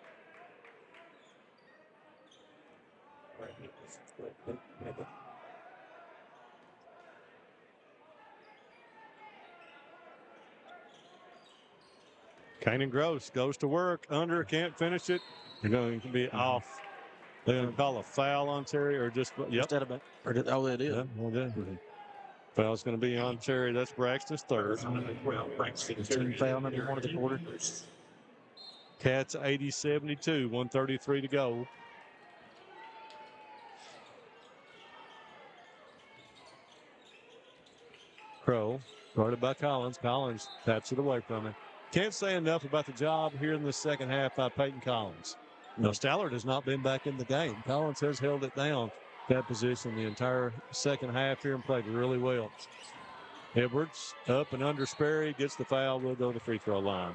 Kanan Gross goes to work. Under, can't finish it. They're going to be off. They're going to call a foul on Terry or just, yep. Oh, it is. Yeah, well done. Foul's going to be on Terry. That's Braxton's third. Team foul number 1 of the quarter. Cats 80-72, 1:33 to go. Crow, guarded by Collins. Collins taps it away from him. Can't say enough about the job here in the second half by Peyton Collins. Stallard has not been back in the game. Collins has held it down, that position, the entire second half here and played really well. Edwards up and under Sperry, gets the foul. We'll go to the free throw line.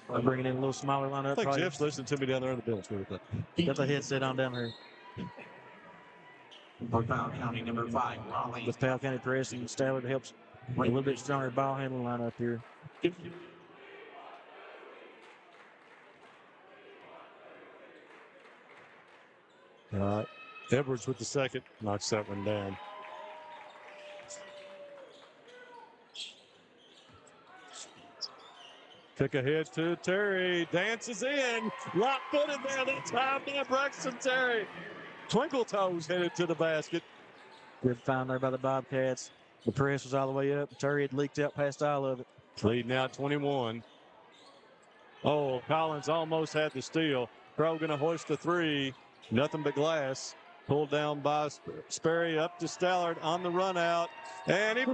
I'm bringing in a little smaller lineup. I think Jeff's listening to me down there in the bench. Got the headset on down here. For Powell County, number 5, Raleigh. With Powell County press and Stallard helps a little bit stronger ball handling lineup here. All right. Edwards with the second. Knocks that one down. Kick ahead to Terry. Dances in. Lock footed there that time by Braxton Terry. Twinkle toes headed to the basket. Good find there by the Bobcats. The press was all the way up. Terry had leaked out past all of it. Leading out 21. Oh, Collins almost had the steal. Crow going to hoist the three. nothing but glass. Pulled down by Sperry, up to Stallard on the run out. And he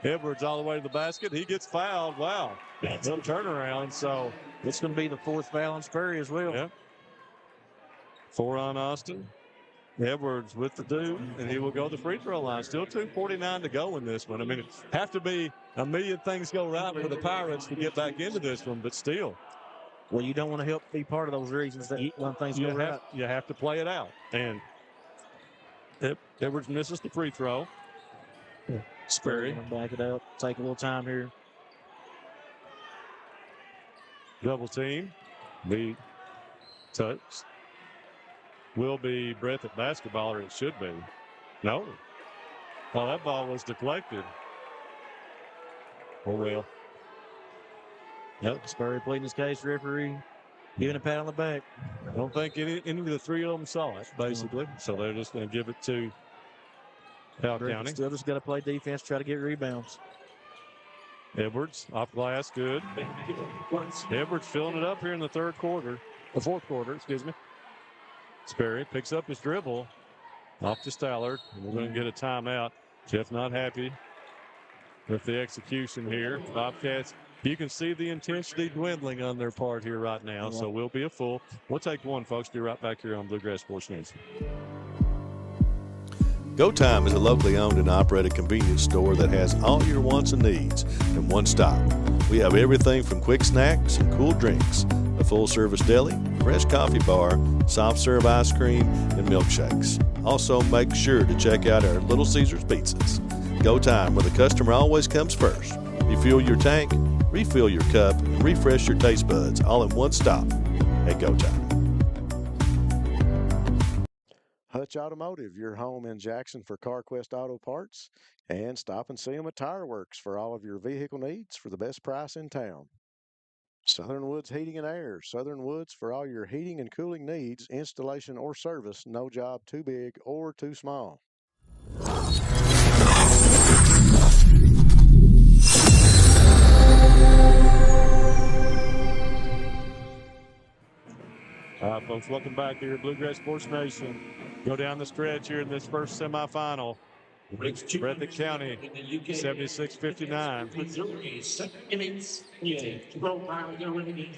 Edwards all the way to the basket. He gets fouled. Wow. No turnaround. So it's going to be the fourth foul on Sperry as well. Yep. 4 on Austin. Edwards with the do, and he will go to the free throw line. Still 2:49 to go in this one. I mean, it have to be a million things go right for the Pirates to get back into this one, but still. Well, you don't want to help be part of those reasons that when things go right. You have to play it out. And Edwards misses the free throw. Sperry. Back it up. Take a little time here. Double team. Be touched. Will be Breathitt basketball, or it should be. No. Well, that ball was deflected. Oh, well. Yep, Sperry pleading his case, referee giving a pat on the back. I don't think any of the 3 of them saw it, basically. So they're just going to give it to Powell County. Still just got to play defense, try to get rebounds. Edwards off glass, good. Edwards filling it up here in the fourth quarter, excuse me. Sperry picks up his dribble off to Stallard. We're going to get a timeout. Jeff not happy with the execution here. Bobcats, you can see the intensity dwindling on their part here right now. So we'll be a full. We'll take one, folks. Be right back here on Bluegrass Sports News. Go Time is a locally owned and operated convenience store that has all your wants and needs in one stop. We have everything from quick snacks and cool drinks, a full-service deli, fresh coffee bar, soft-serve ice cream, and milkshakes. Also, make sure to check out our Little Caesars pizzas. Go Time, where the customer always comes first. Refuel your tank, refill your cup, and refresh your taste buds all in one stop at Go Time. Hutch Automotive, your home in Jackson for CarQuest Auto Parts, and stop and see them at Tire Works for all of your vehicle needs for the best price in town. Southern Woods Heating and Air, Southern Woods for all your heating and cooling needs, installation or service, no job too big or too small. All right, folks, welcome back here at Bluegrass Sports Nation. Go down the stretch here in this first semifinal. Breathitt County, 76-59. Missouri, 7 minutes, to go around your winning.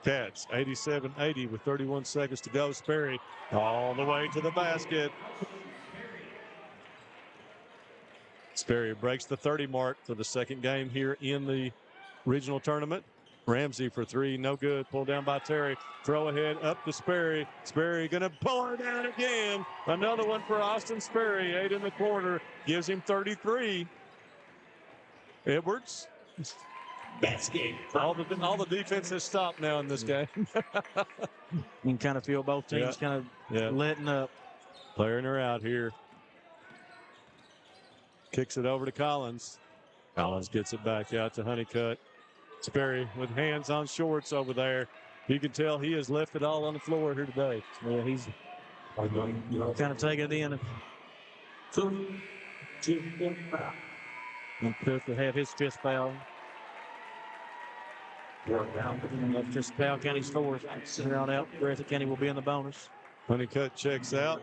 Cats, 87-80 with 31 seconds to go. Sperry all the way to the basket. Sperry breaks the 30 mark for the second game here in the regional tournament. Ramsey for 3, no good. Pulled down by Terry. Throw ahead up to Sperry. Sperry going to pull her down again. Another one for Austin Sperry. 8 in the quarter. Gives him 33. Edwards. Basket. All the defense has stopped now in this game. You can kind of feel both teams kind of letting up. Clearing her out here. Kicks it over to Collins. Collins gets it back out to Honeycutt. Sperry with hands on shorts over there. You can tell he has left it all on the floor here today. Yeah, he's kind of taking it in. And Cook will have his fifth foul. Just Powell County's fourth. Here on out, Breathitt County will be in the bonus. Honeycutt checks out.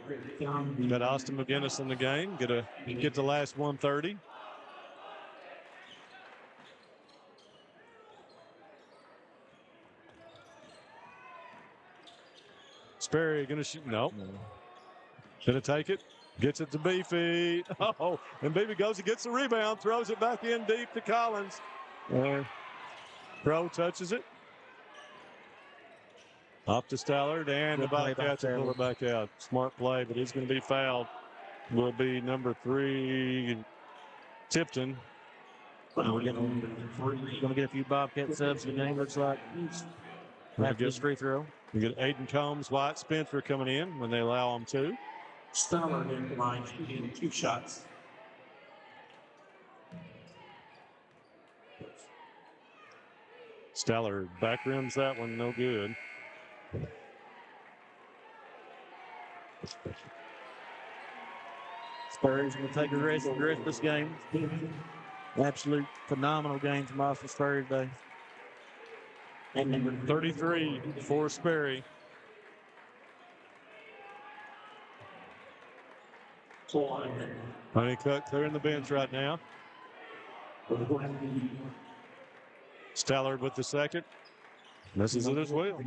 Got Austin McGinnis in the game. Get the last 130. Sperry going to shoot. No. Going to take it. Gets it to Beefy. Oh, and Beefy goes and gets the rebound. Throws it back in deep to Collins. Pro touches it. Off to Stallard, and the Bobcats will pull it back out. Smart play, but he's going to be fouled. Will be number 3, Tipton. We're going to get a few Bobcat subs in the game, looks like. After this free throw. We get Aiden Combs, White, Spencer coming in when they allow them to. Stallard in the line, shooting 2 shots. Stallard back rims that one, no good. Spurs going to take a rest of this game. Absolute phenomenal game from Austin Sperry today. And number 33 for Sperry. Honeycutt clearing the bench right now. Stallard with the second. Misses it as well.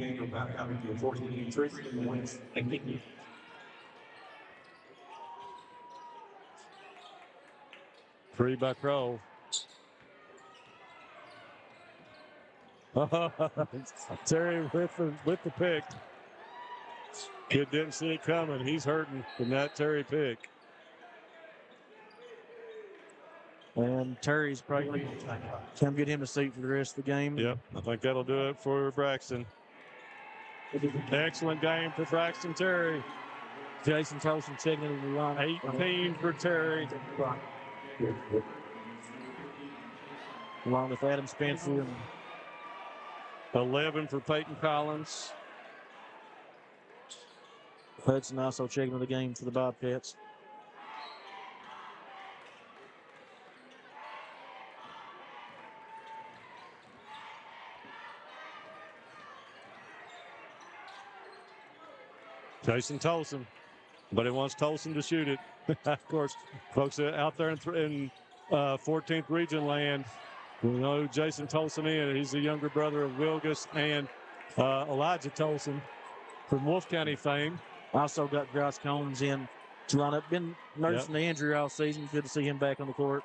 Three by Crow. Terry with the pick. Kid didn't see it coming. He's hurting from that Terry pick. And Terry's probably come get him a seat for the rest of the game. Yep, I think that'll do it for Braxton. Excellent game for Braxton Terry. Jason Tolson checking into the line. 18 for Terry. Along with Adam Spencer. And 11 for Peyton Collins. Hudson also checking into the game for the Bobcats. Jason Tolson, but he wants Tolson to shoot it. Of course, folks out there in 14th region land, we know Jason Tolson is. He's the younger brother of Wilgus and Elijah Tolson from Wolf County fame. Also got Josh Combs in to line up. Been nursing the injury all season. Good to see him back on the court.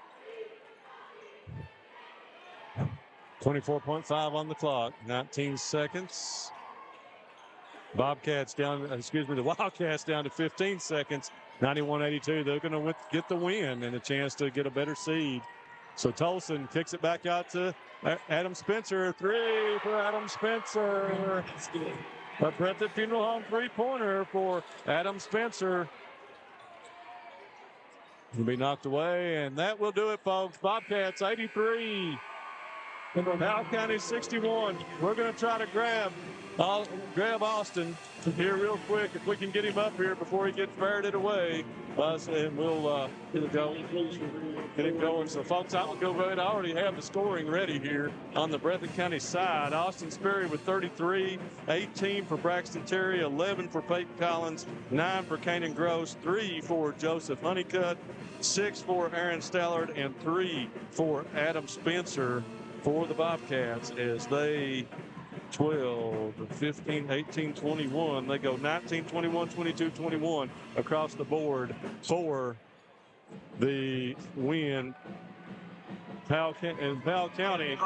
24.5 on the clock, 19 seconds. The Wildcats down to 15 seconds, 91-82. They're going to get the win and a chance to get a better seed. So Tolson kicks it back out to Adam Spencer. Three for Adam Spencer. A Breathitt Funeral Home three-pointer for Adam Spencer. Will be knocked away, and that will do it, folks. Bobcats 83. Powell County 61. We're going to try to grab Austin here real quick if we can get him up here before he gets ferreted away. And we'll get it going. So, folks, I will go ahead. I already have the scoring ready here on the Breathitt County side. Austin Sperry with 33, 18 for Braxton Terry, 11 for Peyton Collins, 9 for Kanan Gross, 3 for Joseph Honeycutt, 6 for Aaron Stallard, and 3 for Adam Spencer for the Bobcats as they 12, 15, 18, 21. They go 19, 21, 22, 21 across the board for the win. Powell County.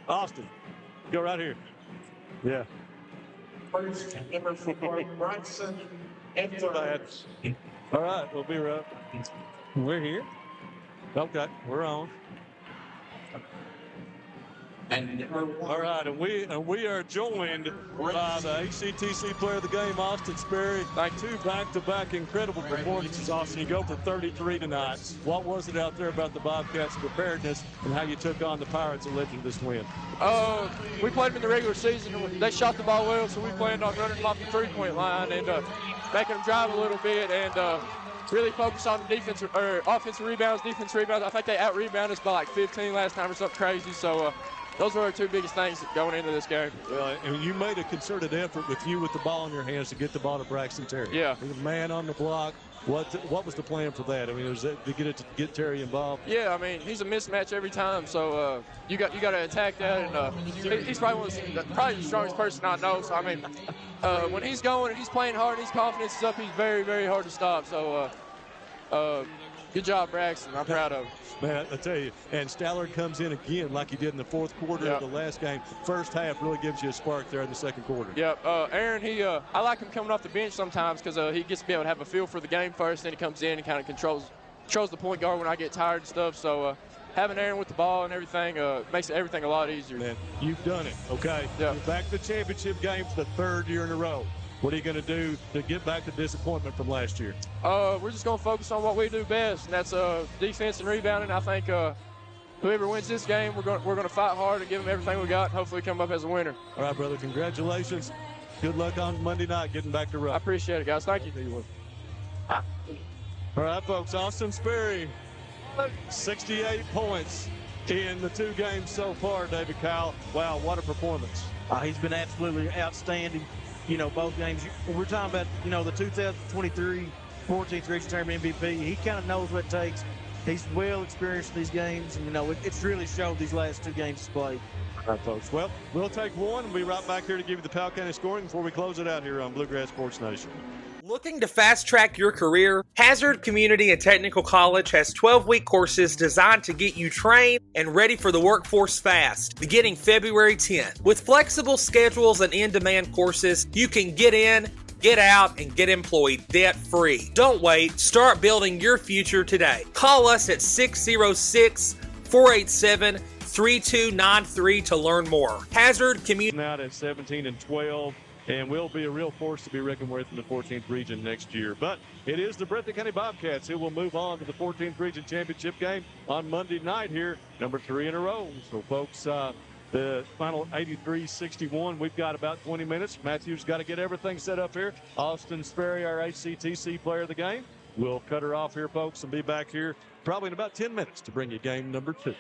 Austin. Go right here. Yeah. All right, we'll be right. We're here. Okay, we're on. All right, and we are joined by the HCTC Player of the Game, Austin Sperry. Two back-to-back incredible performances, Austin. You go for 33 tonight. What was it out there about the Bobcats' preparedness and how you took on the Pirates that led to this win? We played them in the regular season. They shot the ball well, so we planned on running them off the three-point line and making them drive a little bit and really focus on the defense or offensive rebounds, defense rebounds. I think they out-rebounded us by like 15 last time or something crazy. So those were our two biggest things going into this game. Well, and you made a concerted effort with the ball in your hands to get the ball to Braxton Terry. Yeah. The man on the block. What was the plan for that? I mean, was that to get Terry involved? Yeah, I mean, he's a mismatch every time, so you got to attack that. And he's probably the strongest person I know. So I mean, when he's going and he's playing hard and his confidence is up, he's very, very hard to stop. So good job, Braxton. I'm proud of him. Man, I tell you, and Stallard comes in again like he did in the fourth quarter of the last game. First half really gives you a spark there in the second quarter. Yep. Aaron, I like him coming off the bench sometimes because he gets to be able to have a feel for the game first, then he comes in and kind of controls the point guard when I get tired and stuff. So having Aaron with the ball and everything makes everything a lot easier. Man, you've done it, okay? Yeah. You're back to the championship game for the third year in a row. What are you going to do to get back to disappointment from last year? We're just going to focus on what we do best, and that's defense and rebounding. I think whoever wins this game, we're going to fight hard and give them everything we got and hopefully come up as a winner. All right, brother. Congratulations. Good luck on Monday night getting back to Rupp. I appreciate it, guys. Thank you. All right, folks, Austin Sperry, 68 points in the 2 games so far, David Kyle. Wow, what a performance. He's been absolutely outstanding. Both games. We're talking about, the 2023 14th region tournament MVP. He kind of knows what it takes. He's well experienced in these games, and, it's really showed these last 2 games he's played. All right, folks. Well, we'll take one and be right back here to give you the Powell County scoring before we close it out here on Bluegrass Sports Nation. Looking to fast track your career? Hazard Community and Technical College has 12-week courses designed to get you trained and ready for the workforce fast, beginning February 10th. With flexible schedules and in-demand courses, you can get in, get out, and get employed debt-free. Don't wait. Start building your future today. Call us at 606-487-3293 to learn more. Hazard Community. Out at 17-12. And will be a real force to be reckoned with in the 14th region next year. But it is the Breathitt County Bobcats who will move on to the 14th region championship game on Monday night here, number 3 in a row. So, folks, the final 83-61. We've got about 20 minutes. Matthew's got to get everything set up here. Austin Sperry, our HCTC player of the game. We'll cut her off here, folks, and be back here probably in about 10 minutes to bring you game number 2.